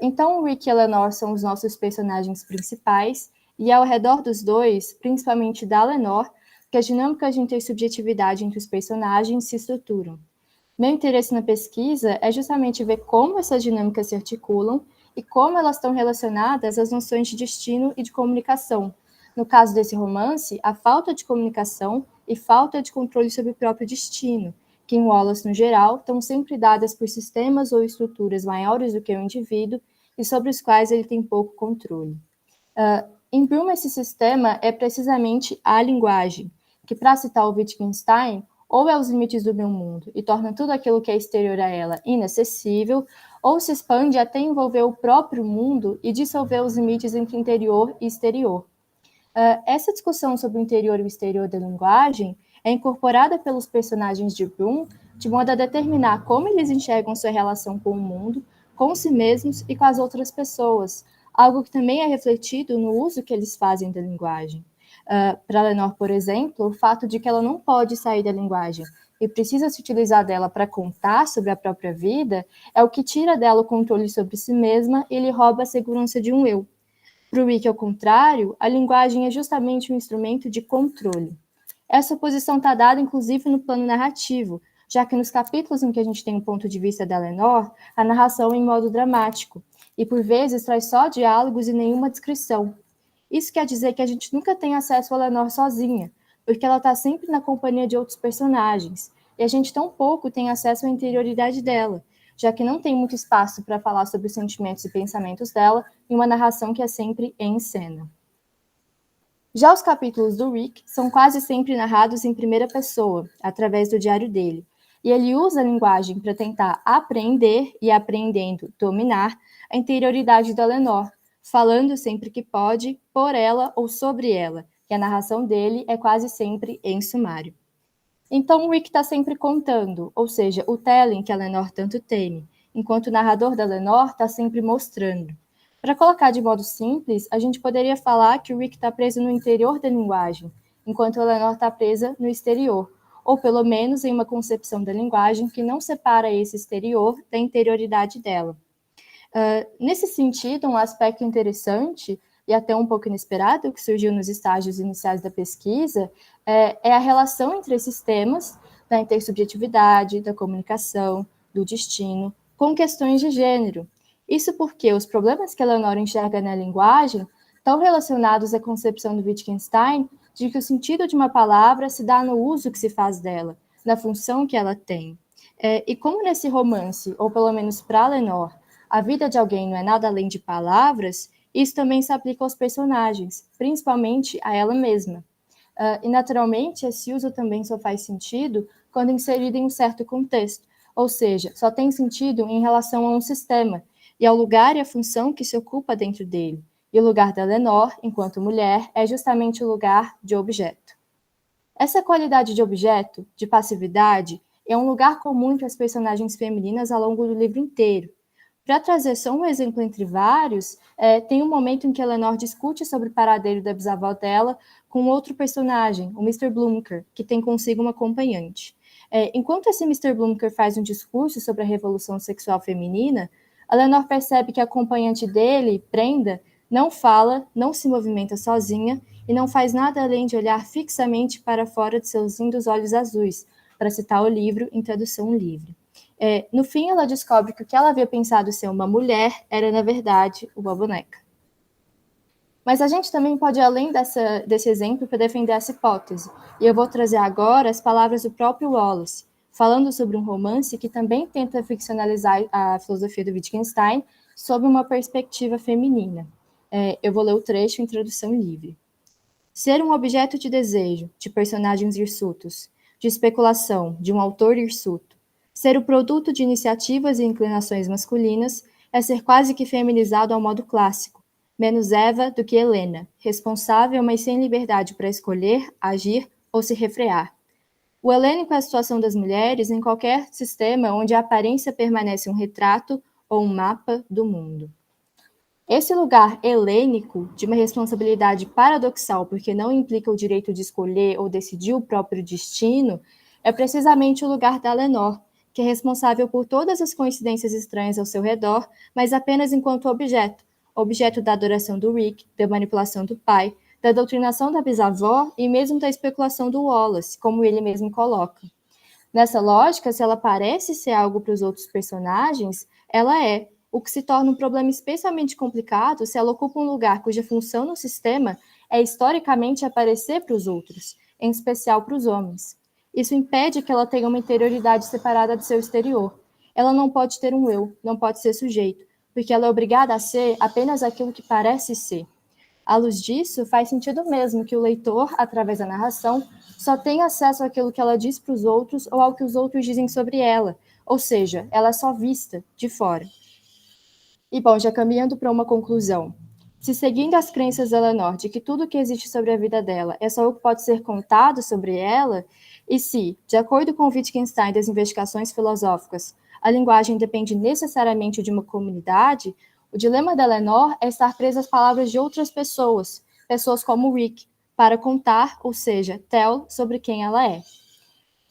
Então, o Rick e a Lenore são os nossos personagens principais, e ao redor dos dois, principalmente da Lenore, que as dinâmicas de intersubjetividade entre os personagens se estruturam. Meu interesse na pesquisa é justamente ver como essas dinâmicas se articulam e como elas estão relacionadas às noções de destino e de comunicação. No caso desse romance, a falta de comunicação e falta de controle sobre o próprio destino, que em Wallace, no geral, estão sempre dadas por sistemas ou estruturas maiores do que o indivíduo e sobre os quais ele tem pouco controle. Em Bloom, esse sistema é precisamente a linguagem, que, para citar o Wittgenstein, ou é os limites do meu mundo e torna tudo aquilo que é exterior a ela inacessível, ou se expande até envolver o próprio mundo e dissolver os limites entre interior e exterior. Essa discussão sobre o interior e o exterior da linguagem é incorporada pelos personagens de Bloom de modo a determinar como eles enxergam sua relação com o mundo, com si mesmos e com as outras pessoas, algo que também é refletido no uso que eles fazem da linguagem. Para Lenore, por exemplo, o fato de que ela não pode sair da linguagem e precisa se utilizar dela para contar sobre a própria vida é o que tira dela o controle sobre si mesma e lhe rouba a segurança de um eu. Para o Rick, ao contrário, a linguagem é justamente um instrumento de controle. Essa posição está dada, inclusive, no plano narrativo, já que nos capítulos em que a gente tem o ponto de vista da Lenore, a narração é em modo dramático, e por vezes traz só diálogos e nenhuma descrição. Isso quer dizer que a gente nunca tem acesso a Lenore sozinha, porque ela está sempre na companhia de outros personagens, e a gente tão pouco tem acesso à interioridade dela, já que não tem muito espaço para falar sobre os sentimentos e pensamentos dela em uma narração que é sempre em cena. Já os capítulos do Rick são quase sempre narrados em primeira pessoa, através do diário dele, e ele usa a linguagem para tentar apreender e, aprendendo, dominar a interioridade da Lenore, falando sempre que pode, por ela ou sobre ela, e a narração dele é quase sempre em sumário. Então o Rick está sempre contando, ou seja, o telling que a Lenore tanto teme, enquanto o narrador da Lenore está sempre mostrando. Para colocar de modo simples, a gente poderia falar que o Rick está preso no interior da linguagem, enquanto a Lenore está presa no exterior, ou pelo menos em uma concepção da linguagem que não separa esse exterior da interioridade dela. Nesse sentido, um aspecto interessante e até um pouco inesperado que surgiu nos estágios iniciais da pesquisa é a relação entre esses temas da intersubjetividade, da comunicação, do destino, com questões de gênero. Isso porque os problemas que a Lenore enxerga na linguagem estão relacionados à concepção do Wittgenstein de que o sentido de uma palavra se dá no uso que se faz dela, na função que ela tem. E como nesse romance, ou pelo menos para a Lenore, a vida de alguém não é nada além de palavras, isso também se aplica aos personagens, principalmente a ela mesma. E, naturalmente, esse uso também só faz sentido quando inserido em um certo contexto, ou seja, só tem sentido em relação a um sistema, e ao lugar e a função que se ocupa dentro dele. E o lugar da Lenore, enquanto mulher, é justamente o lugar de objeto. Essa qualidade de objeto, de passividade, é um lugar comum entre as personagens femininas ao longo do livro inteiro. Para trazer só um exemplo entre vários, tem um momento em que a Lenore discute sobre o paradeiro da bisavó dela com outro personagem, o Mr. Bloomker, que tem consigo uma acompanhante. Enquanto esse Mr. Bloomker faz um discurso sobre a revolução sexual feminina, a Lenore percebe que a acompanhante dele, Brenda, não fala, não se movimenta sozinha e não faz nada além de olhar fixamente para fora de seus lindos olhos azuis, para citar o livro em tradução livre. No fim, ela descobre que o que ela havia pensado ser uma mulher era, na verdade, uma boneca. Mas a gente também pode ir além desse exemplo para defender essa hipótese, e eu vou trazer agora as palavras do próprio Wallace, falando sobre um romance que também tenta ficcionalizar a filosofia do Wittgenstein sob uma perspectiva feminina. Eu vou ler o trecho em tradução livre. Ser um objeto de desejo, de personagens hirsutos, de especulação, de um autor hirsuto, ser o produto de iniciativas e inclinações masculinas é ser quase que feminizado ao modo clássico, menos Eva do que Helena, responsável, mas sem liberdade para escolher, agir ou se refrear. O helênico é a situação das mulheres em qualquer sistema onde a aparência permanece um retrato ou um mapa do mundo. Esse lugar helênico, de uma responsabilidade paradoxal, porque não implica o direito de escolher ou decidir o próprio destino, é precisamente o lugar da Lenore, que é responsável por todas as coincidências estranhas ao seu redor, mas apenas enquanto objeto, objeto da adoração do Rick, da manipulação do pai, da doutrinação da bisavó e mesmo da especulação do Wallace, como ele mesmo coloca. Nessa lógica, se ela parece ser algo para os outros personagens, ela é, o que se torna um problema especialmente complicado se ela ocupa um lugar cuja função no sistema é historicamente aparecer para os outros, em especial para os homens. Isso impede que ela tenha uma interioridade separada do seu exterior. Ela não pode ter um eu, não pode ser sujeito, porque ela é obrigada a ser apenas aquilo que parece ser. À luz disso, faz sentido mesmo que o leitor, através da narração, só tenha acesso àquilo que ela diz para os outros ou ao que os outros dizem sobre ela, ou seja, ela é só vista de fora. E, bom, já caminhando para uma conclusão. Se seguindo as crenças da Lenore de que tudo que existe sobre a vida dela é só o que pode ser contado sobre ela, e se, de acordo com o Wittgenstein das investigações filosóficas, a linguagem depende necessariamente de uma comunidade, o dilema da Lenore é estar presa às palavras de outras pessoas, pessoas como Rick, para contar, ou seja, tell sobre quem ela é.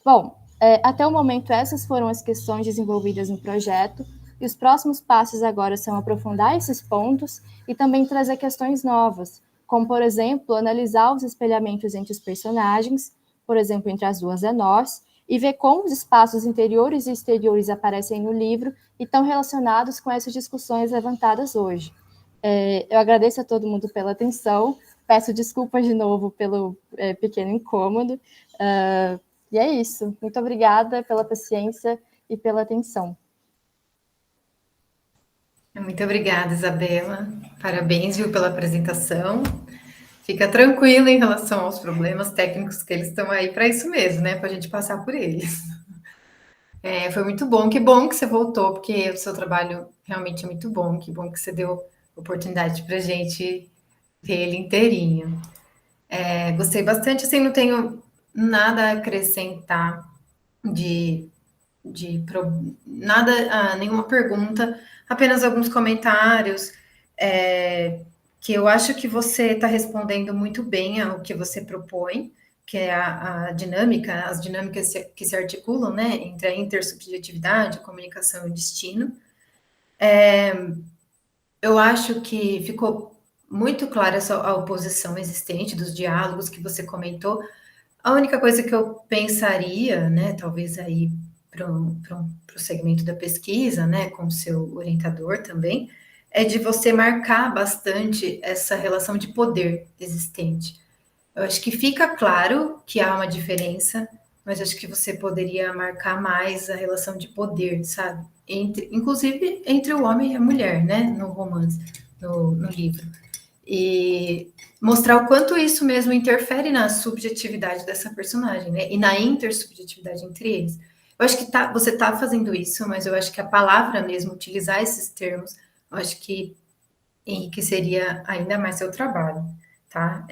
Bom, até o momento essas foram as questões desenvolvidas no projeto, e os próximos passos agora são aprofundar esses pontos e também trazer questões novas, como, por exemplo, analisar os espelhamentos entre os personagens, por exemplo, entre as duas Lenores, e ver como os espaços interiores e exteriores aparecem no livro e estão relacionados com essas discussões levantadas hoje. Eu agradeço a todo mundo pela atenção, peço desculpas de novo pelo pequeno incômodo, e é isso. Muito obrigada pela paciência e pela atenção. Muito obrigada, Isabela. Parabéns, viu, pela apresentação. Fica tranquila em relação aos problemas técnicos, que eles estão aí para isso mesmo, né? Para a gente passar por eles. Foi muito bom. Que bom que você voltou, porque o seu trabalho realmente é muito bom. Que bom que você deu oportunidade para a gente ver ele inteirinho. Gostei bastante. Assim, não tenho nada a acrescentar nada, nenhuma pergunta, apenas alguns comentários, que eu acho que você está respondendo muito bem ao que você propõe, que é a dinâmica, as dinâmicas que se articulam, né, entre a intersubjetividade, a comunicação e o destino. Eu acho que ficou muito clara a oposição existente dos diálogos que você comentou. A única coisa que eu pensaria, né, talvez aí para o segmento da pesquisa, né, com o seu orientador também, é de você marcar bastante essa relação de poder existente. Eu acho que fica claro que há uma diferença, mas acho que você poderia marcar mais a relação de poder, sabe? Inclusive entre o homem e a mulher, né, no romance, no livro. E mostrar o quanto isso mesmo interfere na subjetividade dessa personagem, né? E na intersubjetividade entre eles. Eu acho que você está fazendo isso, mas eu acho que a palavra mesmo, utilizar esses termos, eu acho que enriqueceria ainda mais seu trabalho, tá?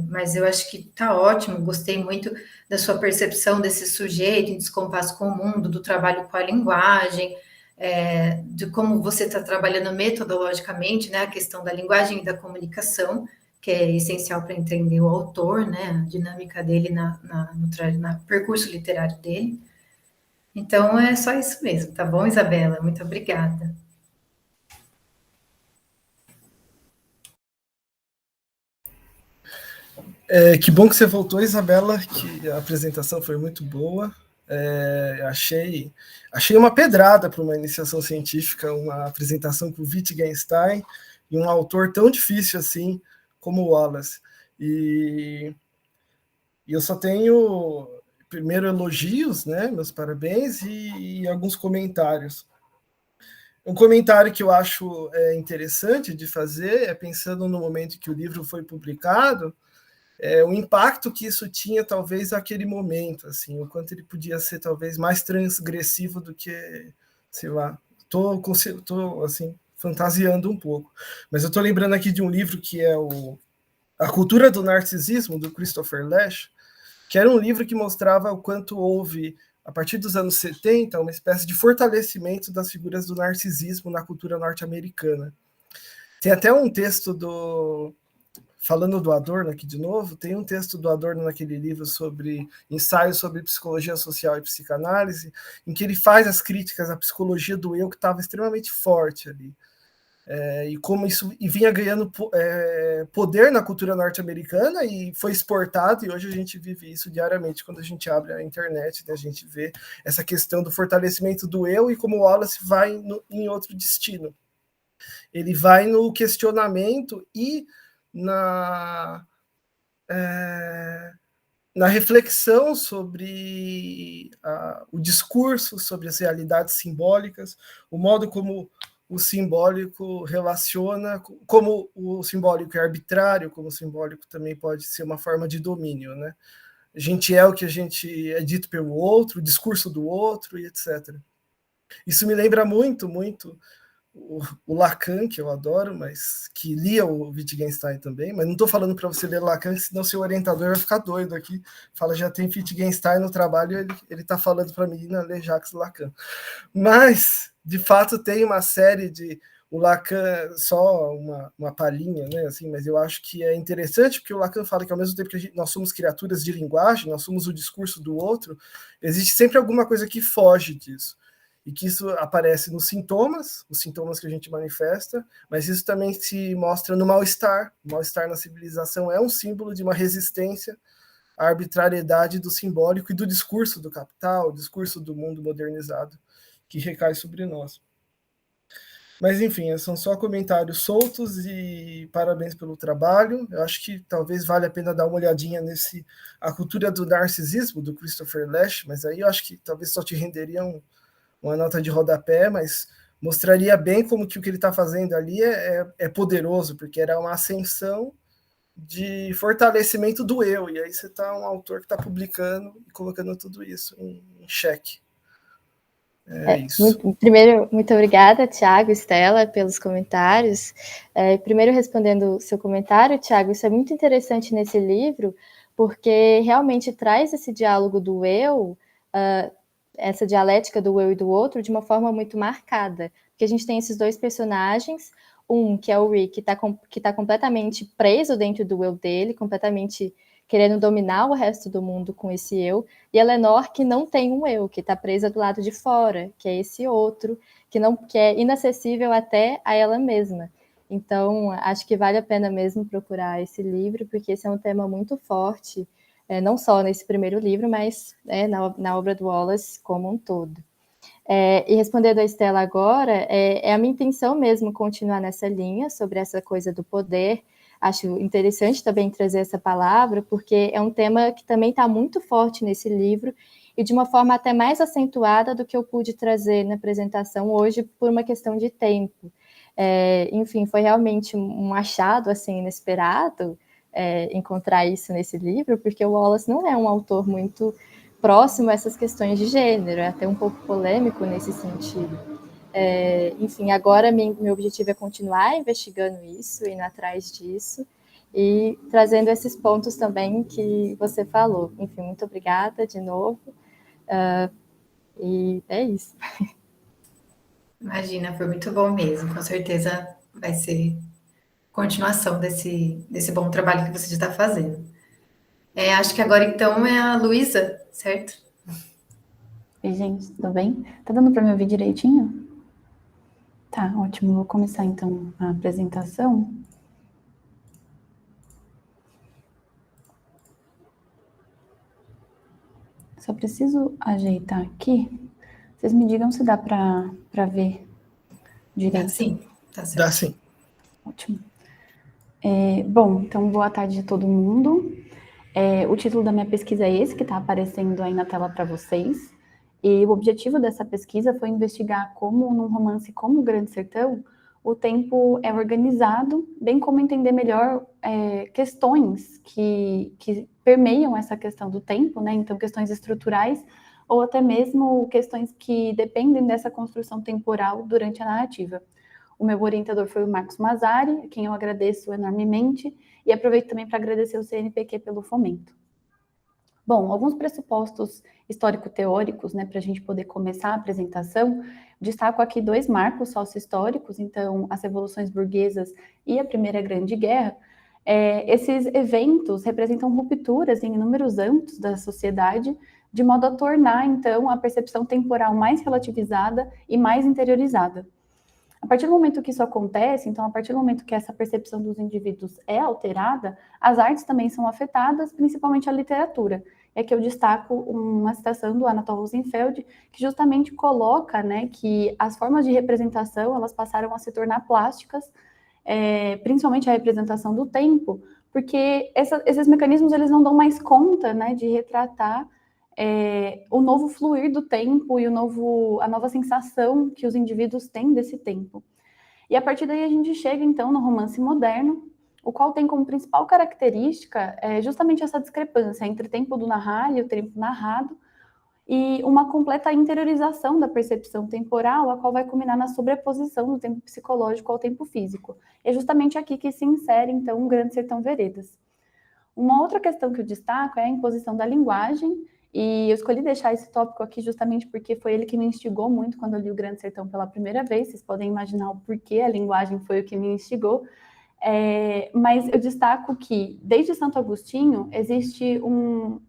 Mas eu acho que tá ótimo, gostei muito da sua percepção desse sujeito em descompasso com o mundo, do trabalho com a linguagem, de como você está trabalhando metodologicamente, né, a questão da linguagem e da comunicação, que é essencial para entender o autor, né, a dinâmica dele no percurso literário dele. Então, é só isso mesmo, tá bom, Isabela? Muito obrigada. Que bom que você voltou, Isabela, que a apresentação foi muito boa. Achei uma pedrada para uma iniciação científica, uma apresentação com Wittgenstein e um autor tão difícil assim como o Wallace. E eu só tenho, primeiro, elogios, né, meus parabéns, e alguns comentários. Um comentário que eu acho interessante de fazer é pensando no momento em que o livro foi publicado, o impacto que isso tinha, talvez, naquele momento, assim, o quanto ele podia ser, talvez, mais transgressivo do que, sei lá, tô assim, fantasiando um pouco. Mas eu estou lembrando aqui de um livro que é A Cultura do Narcisismo, do Christopher Lasch, que era um livro que mostrava o quanto houve, a partir dos anos 70, uma espécie de fortalecimento das figuras do narcisismo na cultura norte-americana. Tem até um texto falando do Adorno aqui de novo, tem um texto do Adorno naquele livro sobre ensaio sobre psicologia social e psicanálise, em que ele faz as críticas à psicologia do eu que estava extremamente forte ali. E como isso vinha ganhando poder na cultura norte-americana e foi exportado, e hoje a gente vive isso diariamente quando a gente abre a internet, né, a gente vê essa questão do fortalecimento do eu e como o Wallace vai em outro destino. Ele vai no questionamento e na reflexão sobre o discurso, sobre as realidades simbólicas, o modo como o simbólico relaciona, como o simbólico é arbitrário, como o simbólico também pode ser uma forma de domínio, né? A gente é o que a gente é dito pelo outro, o discurso do outro, e etc. Isso me lembra muito, muito o Lacan, que eu adoro, mas que lia o Wittgenstein também, mas não estou falando para você ler Lacan, senão seu orientador vai ficar doido aqui. Fala, já tem Wittgenstein no trabalho, ele está falando para a menina ler Jacques Lacan. Mas, de fato, tem uma série de... O Lacan, só uma palhinha, né? Assim, mas eu acho que é interessante, porque o Lacan fala que ao mesmo tempo que nós somos criaturas de linguagem, nós somos o discurso do outro, existe sempre alguma coisa que foge disso. E que isso aparece nos sintomas, os sintomas que a gente manifesta, mas isso também se mostra no mal-estar. O mal-estar na civilização é um símbolo de uma resistência à arbitrariedade do simbólico e do discurso do capital, o discurso do mundo modernizado, que recai sobre nós. Mas, enfim, são só comentários soltos e parabéns pelo trabalho. Eu acho que talvez valha a pena dar uma olhadinha A Cultura do Narcisismo, do Christopher Lasch, mas aí eu acho que talvez só te renderia uma nota de rodapé, mas mostraria bem como que o que ele está fazendo ali é poderoso, porque era uma ascensão de fortalecimento do eu, e aí você está um autor que está publicando e colocando tudo isso em xeque. Isso. Primeiro, muito obrigada, Tiago e Estela, pelos comentários. Primeiro, respondendo o seu comentário, Tiago, isso é muito interessante nesse livro, porque realmente traz esse diálogo do eu, essa dialética do eu e do outro, de uma forma muito marcada. Porque a gente tem esses dois personagens, um que é o Rick, que tá completamente preso dentro do eu dele, completamente querendo dominar o resto do mundo com esse eu, e a Lenore, que não tem um eu, que está presa do lado de fora, que é esse outro, que é inacessível até a ela mesma. Então, acho que vale a pena mesmo procurar esse livro, porque esse é um tema muito forte, não só nesse primeiro livro, mas na obra do Wallace como um todo. E respondendo a Estela agora, é a minha intenção mesmo continuar nessa linha, sobre essa coisa do poder. Acho interessante também trazer essa palavra, porque é um tema que também está muito forte nesse livro, e de uma forma até mais acentuada do que eu pude trazer na apresentação hoje, por uma questão de tempo. Enfim, foi realmente um achado assim, inesperado encontrar isso nesse livro, porque o Wallace não é um autor muito próximo a essas questões de gênero, é até um pouco polêmico nesse sentido. Enfim, agora meu objetivo é continuar investigando isso, indo atrás disso, e trazendo esses pontos também que você falou. Enfim, muito obrigada de novo, e é isso. Imagina, foi muito bom mesmo, com certeza vai ser continuação desse bom trabalho que você já está fazendo. Acho que agora então é a Luísa, certo? Oi, gente, tudo bem? Tá dando para me ouvir direitinho? Tá, ótimo. Vou começar, então, a apresentação. Só preciso ajeitar aqui. Vocês me digam se dá para ver direito. Dá sim, tá certo. Dá sim. Ótimo. Bom, então, boa tarde a todo mundo. O título da minha pesquisa é esse, que está aparecendo aí na tela para vocês. E o objetivo dessa pesquisa foi investigar como, num romance como O Grande Sertão, o tempo é organizado, bem como entender melhor questões que permeiam essa questão do tempo, né? Então, questões estruturais ou até mesmo questões que dependem dessa construção temporal durante a narrativa. O meu orientador foi o Marcos Mazzari, a quem eu agradeço enormemente, e aproveito também para agradecer o CNPq pelo fomento. Bom, alguns pressupostos histórico-teóricos, né, para a gente poder começar a apresentação, destaco aqui 2 marcos sócio-históricos, então, as revoluções burguesas e a Primeira Grande Guerra. Esses eventos representam rupturas em inúmeros âmbitos da sociedade, de modo a tornar, então, a percepção temporal mais relativizada e mais interiorizada. A partir do momento que isso acontece, então, a partir do momento que essa percepção dos indivíduos é alterada, as artes também são afetadas, principalmente a literatura. É que eu destaco uma citação do Anatol Rosenfeld, que justamente coloca, né, que as formas de representação, elas passaram a se tornar plásticas, principalmente a representação do tempo, porque esses mecanismos, eles não dão mais conta, né, de retratar o novo fluir do tempo e a nova sensação que os indivíduos têm desse tempo. E a partir daí a gente chega, então, no romance moderno, o qual tem como principal característica justamente essa discrepância entre o tempo do narrar e o tempo narrado, e uma completa interiorização da percepção temporal, a qual vai culminar na sobreposição do tempo psicológico ao tempo físico. É justamente aqui que se insere, então, o Grande Sertão Veredas. Uma outra questão que eu destaco é a imposição da linguagem, e eu escolhi deixar esse tópico aqui justamente porque foi ele que me instigou muito quando eu li o Grande Sertão pela primeira vez. Vocês podem imaginar o porquê a linguagem foi o que me instigou. Mas eu destaco que, desde Santo Agostinho, existe um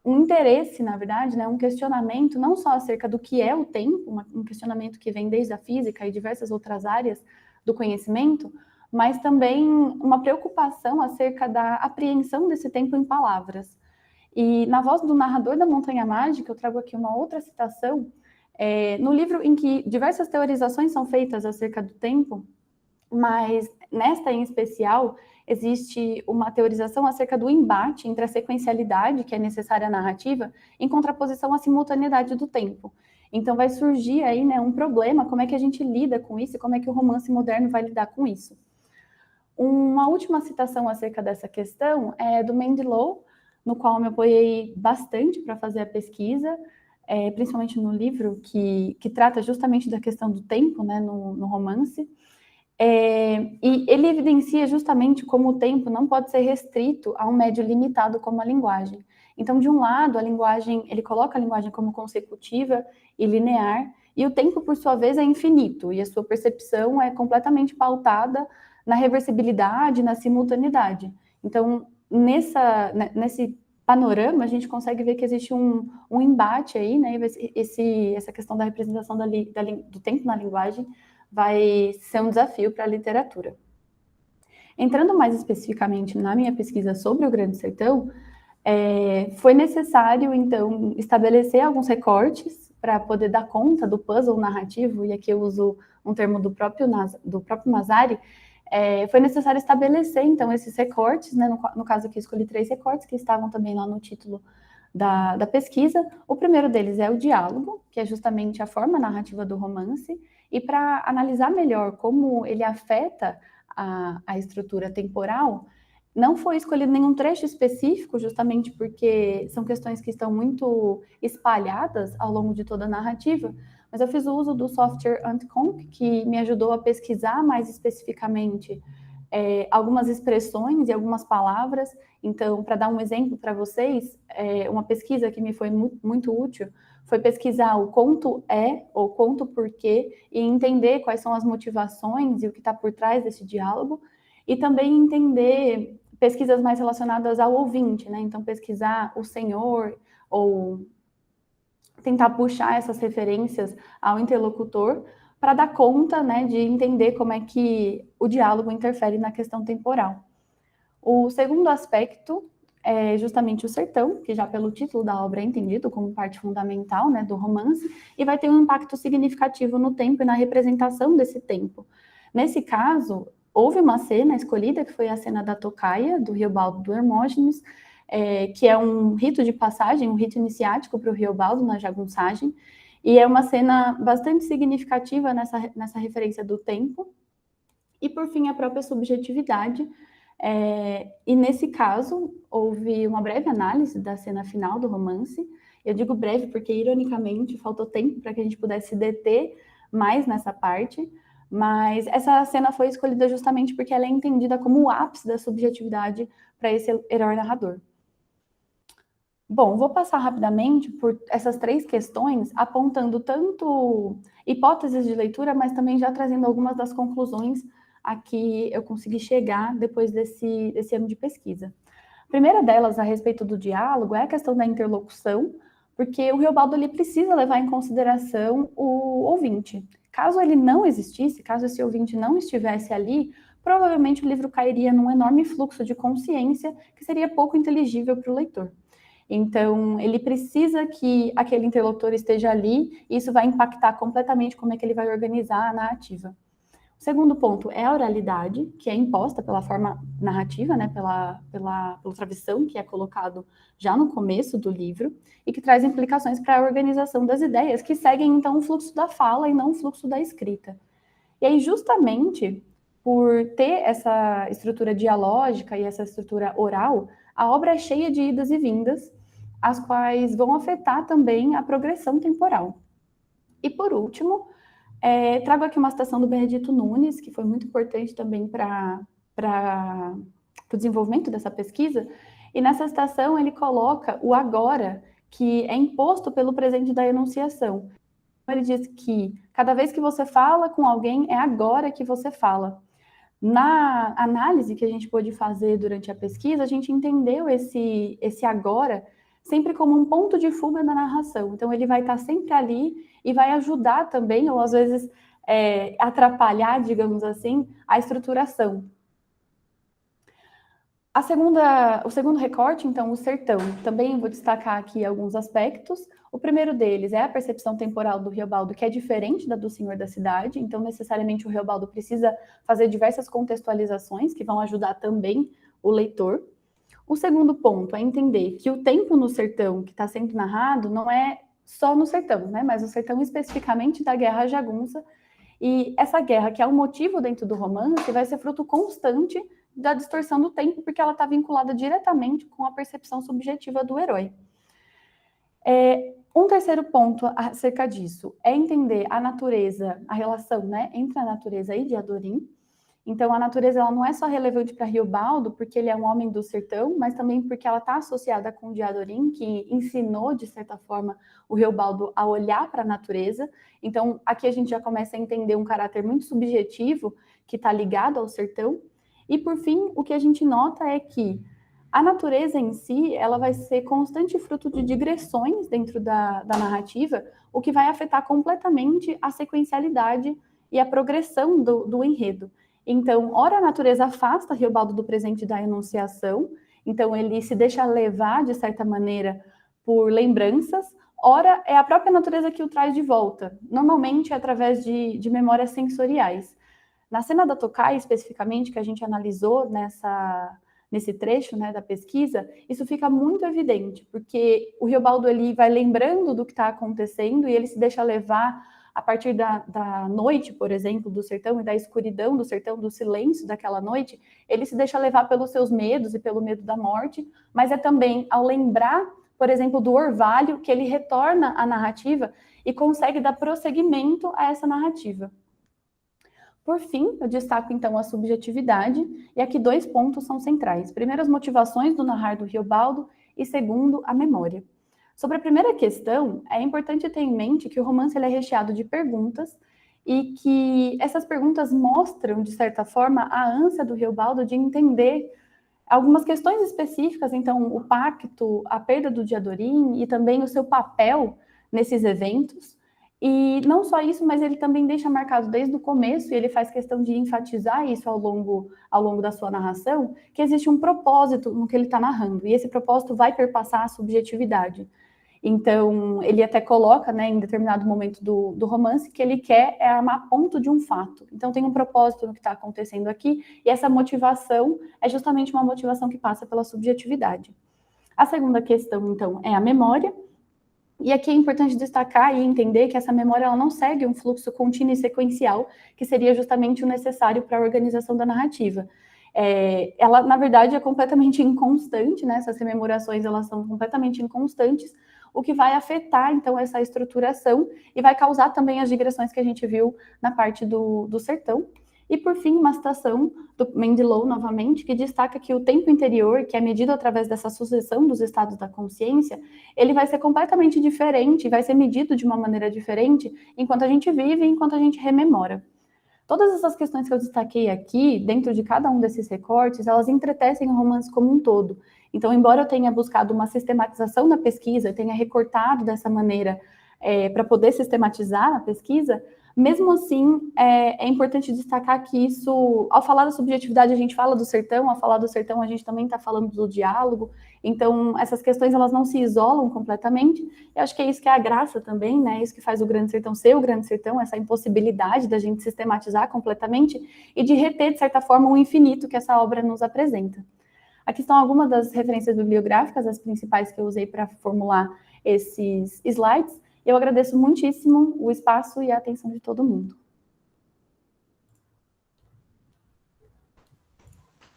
interesse, na verdade, né, um questionamento não só acerca do que é o tempo, um questionamento que vem desde a física e diversas outras áreas do conhecimento, mas também uma preocupação acerca da apreensão desse tempo em palavras. E na voz do narrador da Montanha Mágica, eu trago aqui uma outra citação, no livro em que diversas teorizações são feitas acerca do tempo, mas nesta em especial, existe uma teorização acerca do embate entre a sequencialidade, que é necessária à narrativa, em contraposição à simultaneidade do tempo. Então vai surgir aí, né, um problema, como é que a gente lida com isso e como é que o romance moderno vai lidar com isso. Uma última citação acerca dessa questão é do Mendelsohn, no qual me apoiei bastante para fazer a pesquisa, principalmente no livro que trata justamente da questão do tempo, né, no romance. E ele evidencia justamente como o tempo não pode ser restrito a um médio limitado como a linguagem. Então, de um lado, ele coloca a linguagem como consecutiva e linear, e o tempo, por sua vez, é infinito, e a sua percepção é completamente pautada na reversibilidade, na simultaneidade. Então, nesse panorama, a gente consegue ver que existe um embate aí, né? Essa questão da representação do tempo na linguagem vai ser um desafio para a literatura. Entrando mais especificamente na minha pesquisa sobre o Grande Sertão, foi necessário, então, estabelecer alguns recortes para poder dar conta do puzzle narrativo, e aqui eu uso um termo do próprio Massari. Foi necessário estabelecer, então, esses recortes, né? No caso aqui, escolhi 3 recortes que estavam também lá no título da pesquisa. O primeiro deles é o diálogo, que é justamente a forma narrativa do romance, e para analisar melhor como ele afeta a estrutura temporal, não foi escolhido nenhum trecho específico, justamente porque são questões que estão muito espalhadas ao longo de toda a narrativa, mas eu fiz o uso do software Antconc, que me ajudou a pesquisar mais especificamente algumas expressões e algumas palavras. Então, para dar um exemplo para vocês, uma pesquisa que me foi muito útil foi pesquisar o conto ou conto porquê, e entender quais são as motivações e o que está por trás desse diálogo, e também entender pesquisas mais relacionadas ao ouvinte, né? Então, pesquisar o senhor, ou tentar puxar essas referências ao interlocutor, para dar conta, né, de entender como é que o diálogo interfere na questão temporal. O segundo aspecto é justamente o sertão, que já pelo título da obra é entendido como parte fundamental, né, do romance, e vai ter um impacto significativo no tempo e na representação desse tempo. Nesse caso, houve uma cena escolhida, que foi a cena da tocaia, do Riobaldo do Hermógenes, que é um rito de passagem, um rito iniciático para o Riobaldo na jagunçagem, e é uma cena bastante significativa nessa referência do tempo. E, por fim, a própria subjetividade. E, nesse caso, houve uma breve análise da cena final do romance. Eu digo breve porque, ironicamente, faltou tempo para que a gente pudesse deter mais nessa parte, mas essa cena foi escolhida justamente porque ela é entendida como o ápice da subjetividade para esse herói narrador. Bom, vou passar rapidamente por essas 3 questões, apontando tanto hipóteses de leitura, mas também já trazendo algumas das conclusões a que eu consegui chegar depois desse ano de pesquisa. A primeira delas, a respeito do diálogo, é a questão da interlocução, porque o Riobaldo ele precisa levar em consideração o ouvinte. Caso ele não existisse, caso esse ouvinte não estivesse ali, provavelmente o livro cairia num enorme fluxo de consciência que seria pouco inteligível para o leitor. Então, ele precisa que aquele interlocutor esteja ali, e isso vai impactar completamente como é que ele vai organizar a narrativa. O segundo ponto é a oralidade, que é imposta pela forma narrativa, né, pela tradição que é colocado já no começo do livro, e que traz implicações para a organização das ideias, que seguem, então, o fluxo da fala e não o fluxo da escrita. E aí, justamente por ter essa estrutura dialógica e essa estrutura oral, a obra é cheia de idas e vindas, as quais vão afetar também a progressão temporal. E, por último, trago aqui uma citação do Benedito Nunes, que foi muito importante também para o desenvolvimento dessa pesquisa, e nessa citação ele coloca o agora, que é imposto pelo presente da enunciação. Ele diz que cada vez que você fala com alguém, é agora que você fala. Na análise que a gente pôde fazer durante a pesquisa, a gente entendeu esse agora sempre como um ponto de fuga na narração. Então, ele vai estar sempre ali e vai ajudar também, ou às vezes atrapalhar, digamos assim, a estruturação. O segundo recorte, então, o sertão. Também vou destacar aqui alguns aspectos. O primeiro deles é a percepção temporal do Riobaldo, que é diferente da do Senhor da Cidade. Então, necessariamente, o Riobaldo precisa fazer diversas contextualizações que vão ajudar também o leitor. O segundo ponto é entender que o tempo no sertão que está sendo narrado não é só no sertão, né? Mas o sertão especificamente da Guerra Jagunça. E essa guerra, que é um motivo dentro do romance, vai ser fruto constante da distorção do tempo, porque ela está vinculada diretamente com a percepção subjetiva do herói. Um terceiro ponto acerca disso é entender a natureza, a relação, né, entre a natureza e Diadorim. Então, a natureza ela não é só relevante para Riobaldo, porque ele é um homem do sertão, mas também porque ela está associada com Diadorim, que ensinou, de certa forma, o Riobaldo a olhar para a natureza. Então, aqui a gente já começa a entender um caráter muito subjetivo que está ligado ao sertão. E, por fim, o que a gente nota é que a natureza em si, ela vai ser constante fruto de digressões dentro da narrativa, o que vai afetar completamente a sequencialidade e a progressão do enredo. Então, ora a natureza afasta Riobaldo do presente da enunciação, então ele se deixa levar, de certa maneira, por lembranças, ora é a própria natureza que o traz de volta, normalmente através de memórias sensoriais. Na cena da Tokai, especificamente, que a gente analisou nesse trecho, né, da pesquisa, isso fica muito evidente, porque o Riobaldo ele vai lembrando do que está acontecendo e ele se deixa levar a partir da noite, por exemplo, do sertão e da escuridão do sertão, do silêncio daquela noite, ele se deixa levar pelos seus medos e pelo medo da morte, mas é também ao lembrar, por exemplo, do orvalho, que ele retorna à narrativa e consegue dar prosseguimento a essa narrativa. Por fim, eu destaco então a subjetividade, e aqui 2 pontos são centrais. Primeiro, as motivações do narrar do Riobaldo, e segundo, a memória. Sobre a primeira questão, é importante ter em mente que o romance ele é recheado de perguntas e que essas perguntas mostram, de certa forma, a ânsia do Riobaldo de entender algumas questões específicas, então o pacto, a perda do Diadorim e também o seu papel nesses eventos. E não só isso, mas ele também deixa marcado desde o começo, e ele faz questão de enfatizar isso ao longo da sua narração, que existe um propósito no que ele está narrando, e esse propósito vai perpassar a subjetividade. Então, ele até coloca, né, em determinado momento do romance, que ele quer armar ponto de um fato. Então, tem um propósito no que está acontecendo aqui, e essa motivação é justamente uma motivação que passa pela subjetividade. A segunda questão, então, é a memória. E aqui é importante destacar e entender que essa memória ela não segue um fluxo contínuo e sequencial, que seria justamente o necessário para a organização da narrativa. Ela, na verdade, é completamente inconstante, né? Essas rememorações elas são completamente inconstantes, o que vai afetar, então, essa estruturação e vai causar também as digressões que a gente viu na parte do sertão. E, por fim, uma citação do Mendelsohn, novamente, que destaca que o tempo interior, que é medido através dessa sucessão dos estados da consciência, ele vai ser completamente diferente, vai ser medido de uma maneira diferente enquanto a gente vive e enquanto a gente rememora. Todas essas questões que eu destaquei aqui, dentro de cada um desses recortes, elas entretecem o romance como um todo. Então, embora eu tenha buscado uma sistematização na pesquisa, eu tenha recortado dessa maneira para poder sistematizar a pesquisa, mesmo assim, é importante destacar que isso, ao falar da subjetividade, a gente fala do sertão, ao falar do sertão, a gente também está falando do diálogo, então essas questões, elas não se isolam completamente, eu acho que é isso que é a graça também, né, isso que faz o Grande Sertão ser o Grande Sertão, essa impossibilidade da gente sistematizar completamente e de reter, de certa forma, o infinito que essa obra nos apresenta. Aqui estão algumas das referências bibliográficas, as principais que eu usei para formular esses slides. Eu agradeço muitíssimo o espaço e a atenção de todo mundo.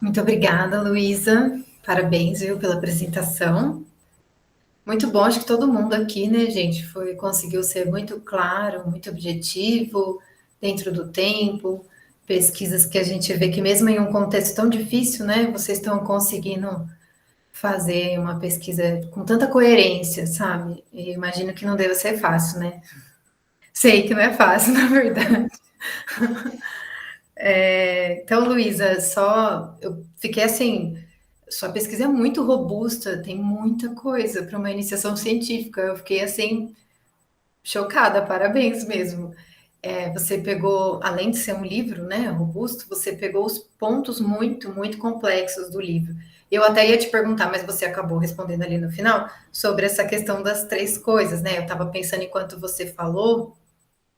Muito obrigada, Luísa. Parabéns, viu, pela apresentação. Muito bom, acho que todo mundo aqui, né, gente, conseguiu ser muito claro, muito objetivo, dentro do tempo, pesquisas que a gente vê que mesmo em um contexto tão difícil, né, vocês estão conseguindo fazer uma pesquisa com tanta coerência, sabe? E imagino que não deva ser fácil, né? Sei que não é fácil, na verdade. Então, Luísa, eu fiquei assim, sua pesquisa é muito robusta, tem muita coisa para uma iniciação científica. Eu fiquei assim, chocada, parabéns mesmo. Você pegou, além de ser um livro, né, robusto, você pegou os pontos muito, muito complexos do livro. Eu até ia te perguntar, mas você acabou respondendo ali no final, sobre essa questão das três coisas, né? Eu estava pensando enquanto você falou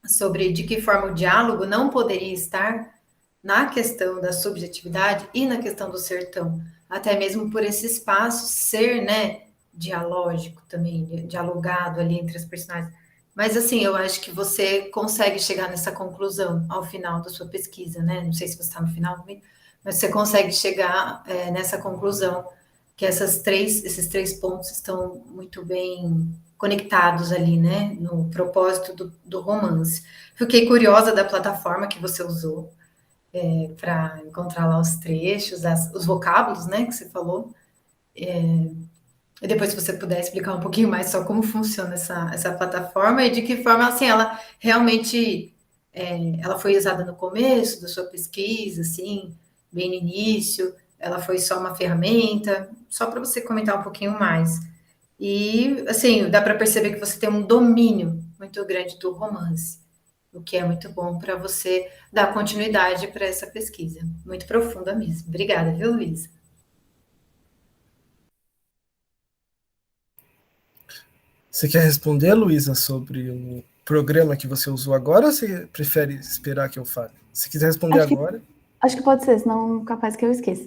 sobre de que forma o diálogo não poderia estar na questão da subjetividade e na questão do sertão, até mesmo por esse espaço ser, né, dialógico também, dialogado ali entre as personagens. Mas, assim, eu acho que você consegue chegar nessa conclusão ao final da sua pesquisa, né? Não sei se você está no final, mas você consegue chegar nessa conclusão que esses três pontos estão muito bem conectados ali, né? No propósito do romance. Fiquei curiosa da plataforma que você usou para encontrar lá os trechos, os vocábulos, né? Que você falou. E depois, se você puder explicar um pouquinho mais só como funciona essa plataforma e de que forma, assim, ela realmente ela foi usada no começo da sua pesquisa, assim, bem no início, ela foi só uma ferramenta, só para você comentar um pouquinho mais. E, assim, dá para perceber que você tem um domínio muito grande do romance, o que é muito bom para você dar continuidade para essa pesquisa. Muito profunda mesmo. Obrigada, viu, Luísa? Você quer responder, Luísa, sobre o programa que você usou agora ou você prefere esperar que eu fale? Se quiser responder agora. Acho que pode ser, senão capaz que eu esqueça.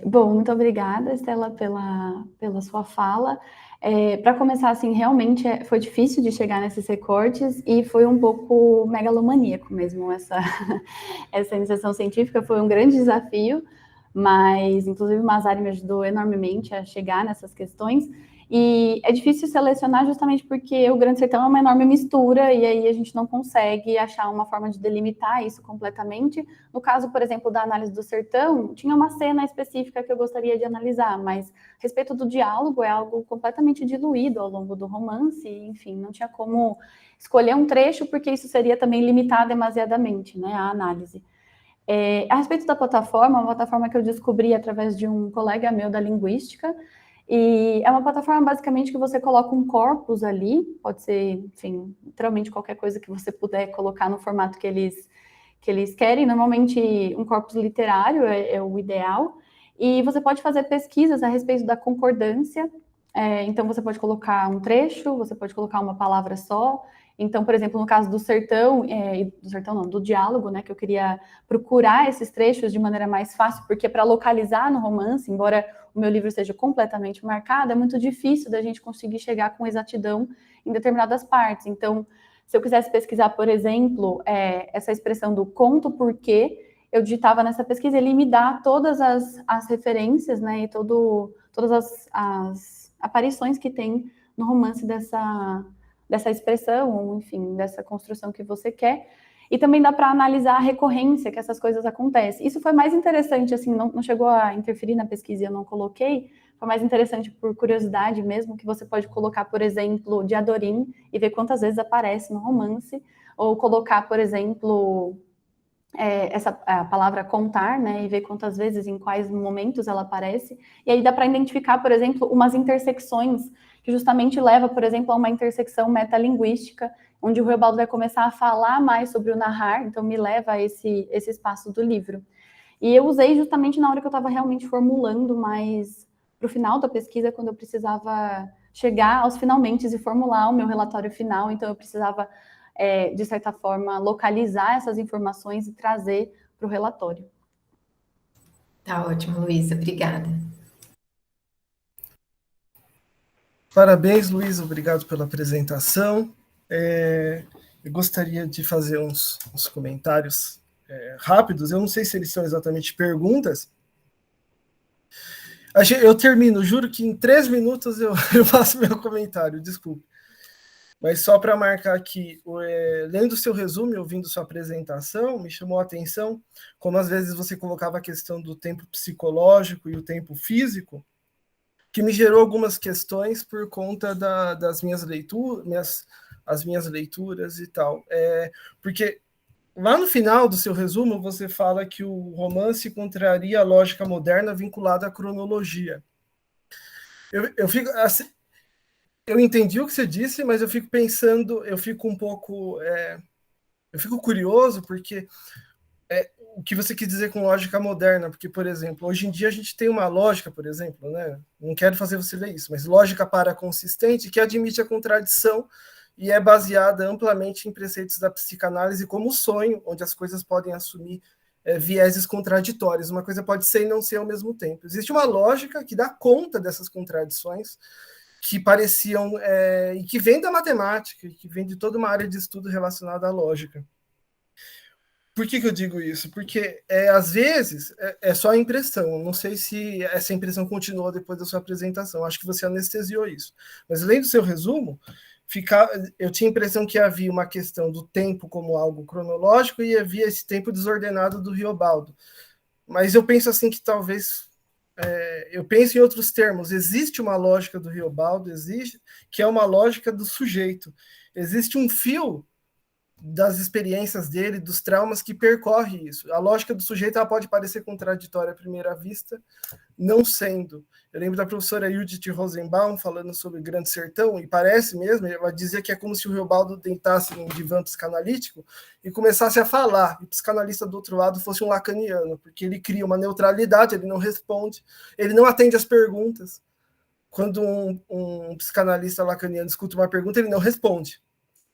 Bom, muito obrigada, Estela, pela sua fala. Para começar, assim, realmente foi difícil de chegar nesses recortes e foi um pouco megalomaníaco mesmo essa iniciação científica, foi um grande desafio, mas, inclusive, o Mazari me ajudou enormemente a chegar nessas questões. E é difícil selecionar justamente porque o Grande Sertão é uma enorme mistura e aí a gente não consegue achar uma forma de delimitar isso completamente. No caso, por exemplo, da análise do sertão, tinha uma cena específica que eu gostaria de analisar, mas a respeito do diálogo é algo completamente diluído ao longo do romance, e, enfim, não tinha como escolher um trecho porque isso seria também limitar demasiadamente, né, a análise. A respeito da plataforma, uma plataforma que eu descobri através de um colega meu da linguística, e é uma plataforma basicamente que você coloca um corpus ali, pode ser, enfim, literalmente qualquer coisa que você puder colocar no formato que eles querem. Normalmente um corpus literário é o ideal, e você pode fazer pesquisas a respeito da concordância. Então você pode colocar um trecho, você pode colocar uma palavra só. Então, por exemplo, no caso do sertão, do diálogo, né, que eu queria procurar esses trechos de maneira mais fácil, porque para localizar no romance, embora o meu livro seja completamente marcado, é muito difícil da gente conseguir chegar com exatidão em determinadas partes. Então, se eu quisesse pesquisar, por exemplo, essa expressão do conto porque, eu digitava nessa pesquisa, ele me dá todas as referências, né, e todas as aparições que tem no romance dessa expressão, ou enfim, dessa construção que você quer. E também dá para analisar a recorrência que essas coisas acontecem. Isso foi mais interessante, assim, não chegou a interferir na pesquisa e eu não coloquei, foi mais interessante por curiosidade mesmo, que você pode colocar, por exemplo, Diadorim e ver quantas vezes aparece no romance, ou colocar, por exemplo, a palavra contar, né, e ver quantas vezes, em quais momentos ela aparece, e aí dá para identificar, por exemplo, umas intersecções que justamente leva, por exemplo, a uma intersecção metalinguística, onde o Riobaldo vai começar a falar mais sobre o narrar, então me leva a esse espaço do livro. E eu usei justamente na hora que eu estava realmente formulando mais para o final da pesquisa, quando eu precisava chegar aos finalmente e formular o meu relatório final, então eu precisava, de certa forma, localizar essas informações e trazer para o relatório. Tá ótimo, Luísa, obrigada. Parabéns, Luísa, obrigado pela apresentação. Eu gostaria de fazer uns comentários rápidos, eu não sei se eles são exatamente perguntas. Eu termino, juro que em 3 minutos eu faço meu comentário, desculpe. Mas só para marcar aqui, lendo o seu resumo e ouvindo sua apresentação, me chamou a atenção como às vezes você colocava a questão do tempo psicológico e o tempo físico, que me gerou algumas questões por conta das minhas leituras, as minhas leituras e tal. Porque lá no final do seu resumo, você fala que o romance contraria a lógica moderna vinculada à cronologia. Eu fico assim, eu entendi o que você disse, mas eu fico pensando, eu fico um pouco, eu fico curioso, porque o que você quis dizer com lógica moderna, porque, por exemplo, hoje em dia a gente tem uma lógica, por exemplo, né? Não quero fazer você ler isso, mas lógica paraconsistente que admite a contradição e é baseada amplamente em preceitos da psicanálise como o sonho, onde as coisas podem assumir vieses contraditórios. Uma coisa pode ser e não ser ao mesmo tempo. Existe uma lógica que dá conta dessas contradições que pareciam, e que vem da matemática, que vem de toda uma área de estudo relacionada à lógica. Por que eu digo isso? Porque, às vezes, é só a impressão. Não sei se essa impressão continuou depois da sua apresentação. Acho que você anestesiou isso. Mas, lendo o seu resumo, eu tinha a impressão que havia uma questão do tempo como algo cronológico e havia esse tempo desordenado do Riobaldo. Mas eu penso assim que talvez... eu penso em outros termos. Existe uma lógica do Riobaldo, que é uma lógica do sujeito. Existe um fio das experiências dele, dos traumas que percorre isso. A lógica do sujeito ela pode parecer contraditória à primeira vista, não sendo. Eu lembro da professora Judith Rosenbaum falando sobre o Grande Sertão, e parece mesmo, ela dizia que é como se o Riobaldo tentasse um divã psicanalítico e começasse a falar, e o psicanalista do outro lado fosse um lacaniano, porque ele cria uma neutralidade, ele não responde, ele não atende às perguntas. Quando um psicanalista lacaniano escuta uma pergunta, ele não responde.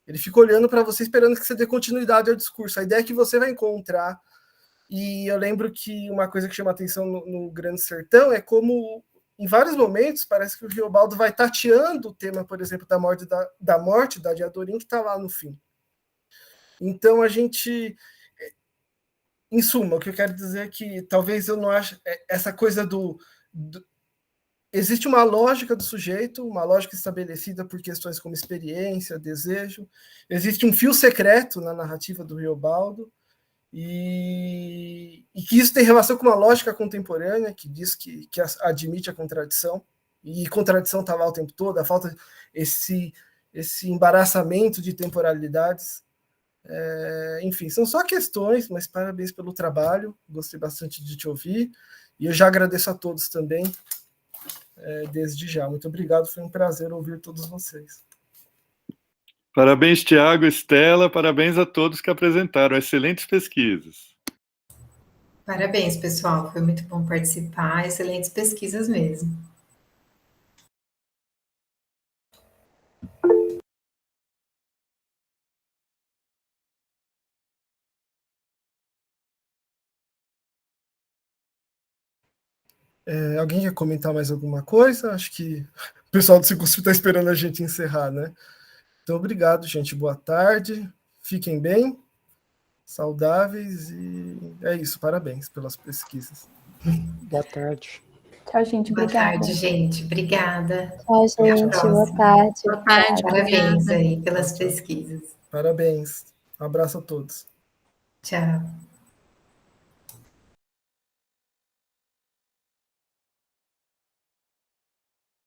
Ele fica olhando para você, esperando que você dê continuidade ao discurso. A ideia é que você vai encontrar. E eu lembro que uma coisa que chama atenção no Grande Sertão é como, em vários momentos, parece que o Riobaldo vai tateando o tema, por exemplo, da morte da Diadorim, que está lá no fim. Então, a gente... Em suma, o que eu quero dizer é que talvez eu não ache... Essa coisa existe uma lógica do sujeito, uma lógica estabelecida por questões como experiência, desejo. Existe um fio secreto na narrativa do Riobaldo, e que isso tem relação com uma lógica contemporânea, que diz que admite a contradição, e contradição está lá o tempo todo, a falta esse embaraçamento de temporalidades. Enfim, são só questões, mas parabéns pelo trabalho, gostei bastante de te ouvir, e eu já agradeço a todos também, desde já. Muito obrigado, foi um prazer ouvir todos vocês. Parabéns, Tiago, Estela, parabéns a todos que apresentaram excelentes pesquisas. Parabéns, pessoal, foi muito bom participar, excelentes pesquisas mesmo. Alguém quer comentar mais alguma coisa? Acho que o pessoal do Circunscrito está esperando a gente encerrar, né? Então, obrigado, gente. Boa tarde. Fiquem bem, saudáveis e é isso. Parabéns pelas pesquisas. Boa tarde. Tchau, gente. Boa Obrigada. tarde, gente. Obrigada. Tchau, gente. Boa tarde. Boa tarde, Parabéns obrigada. aí pelas pesquisas. Parabéns. Um abraço a todos. Tchau.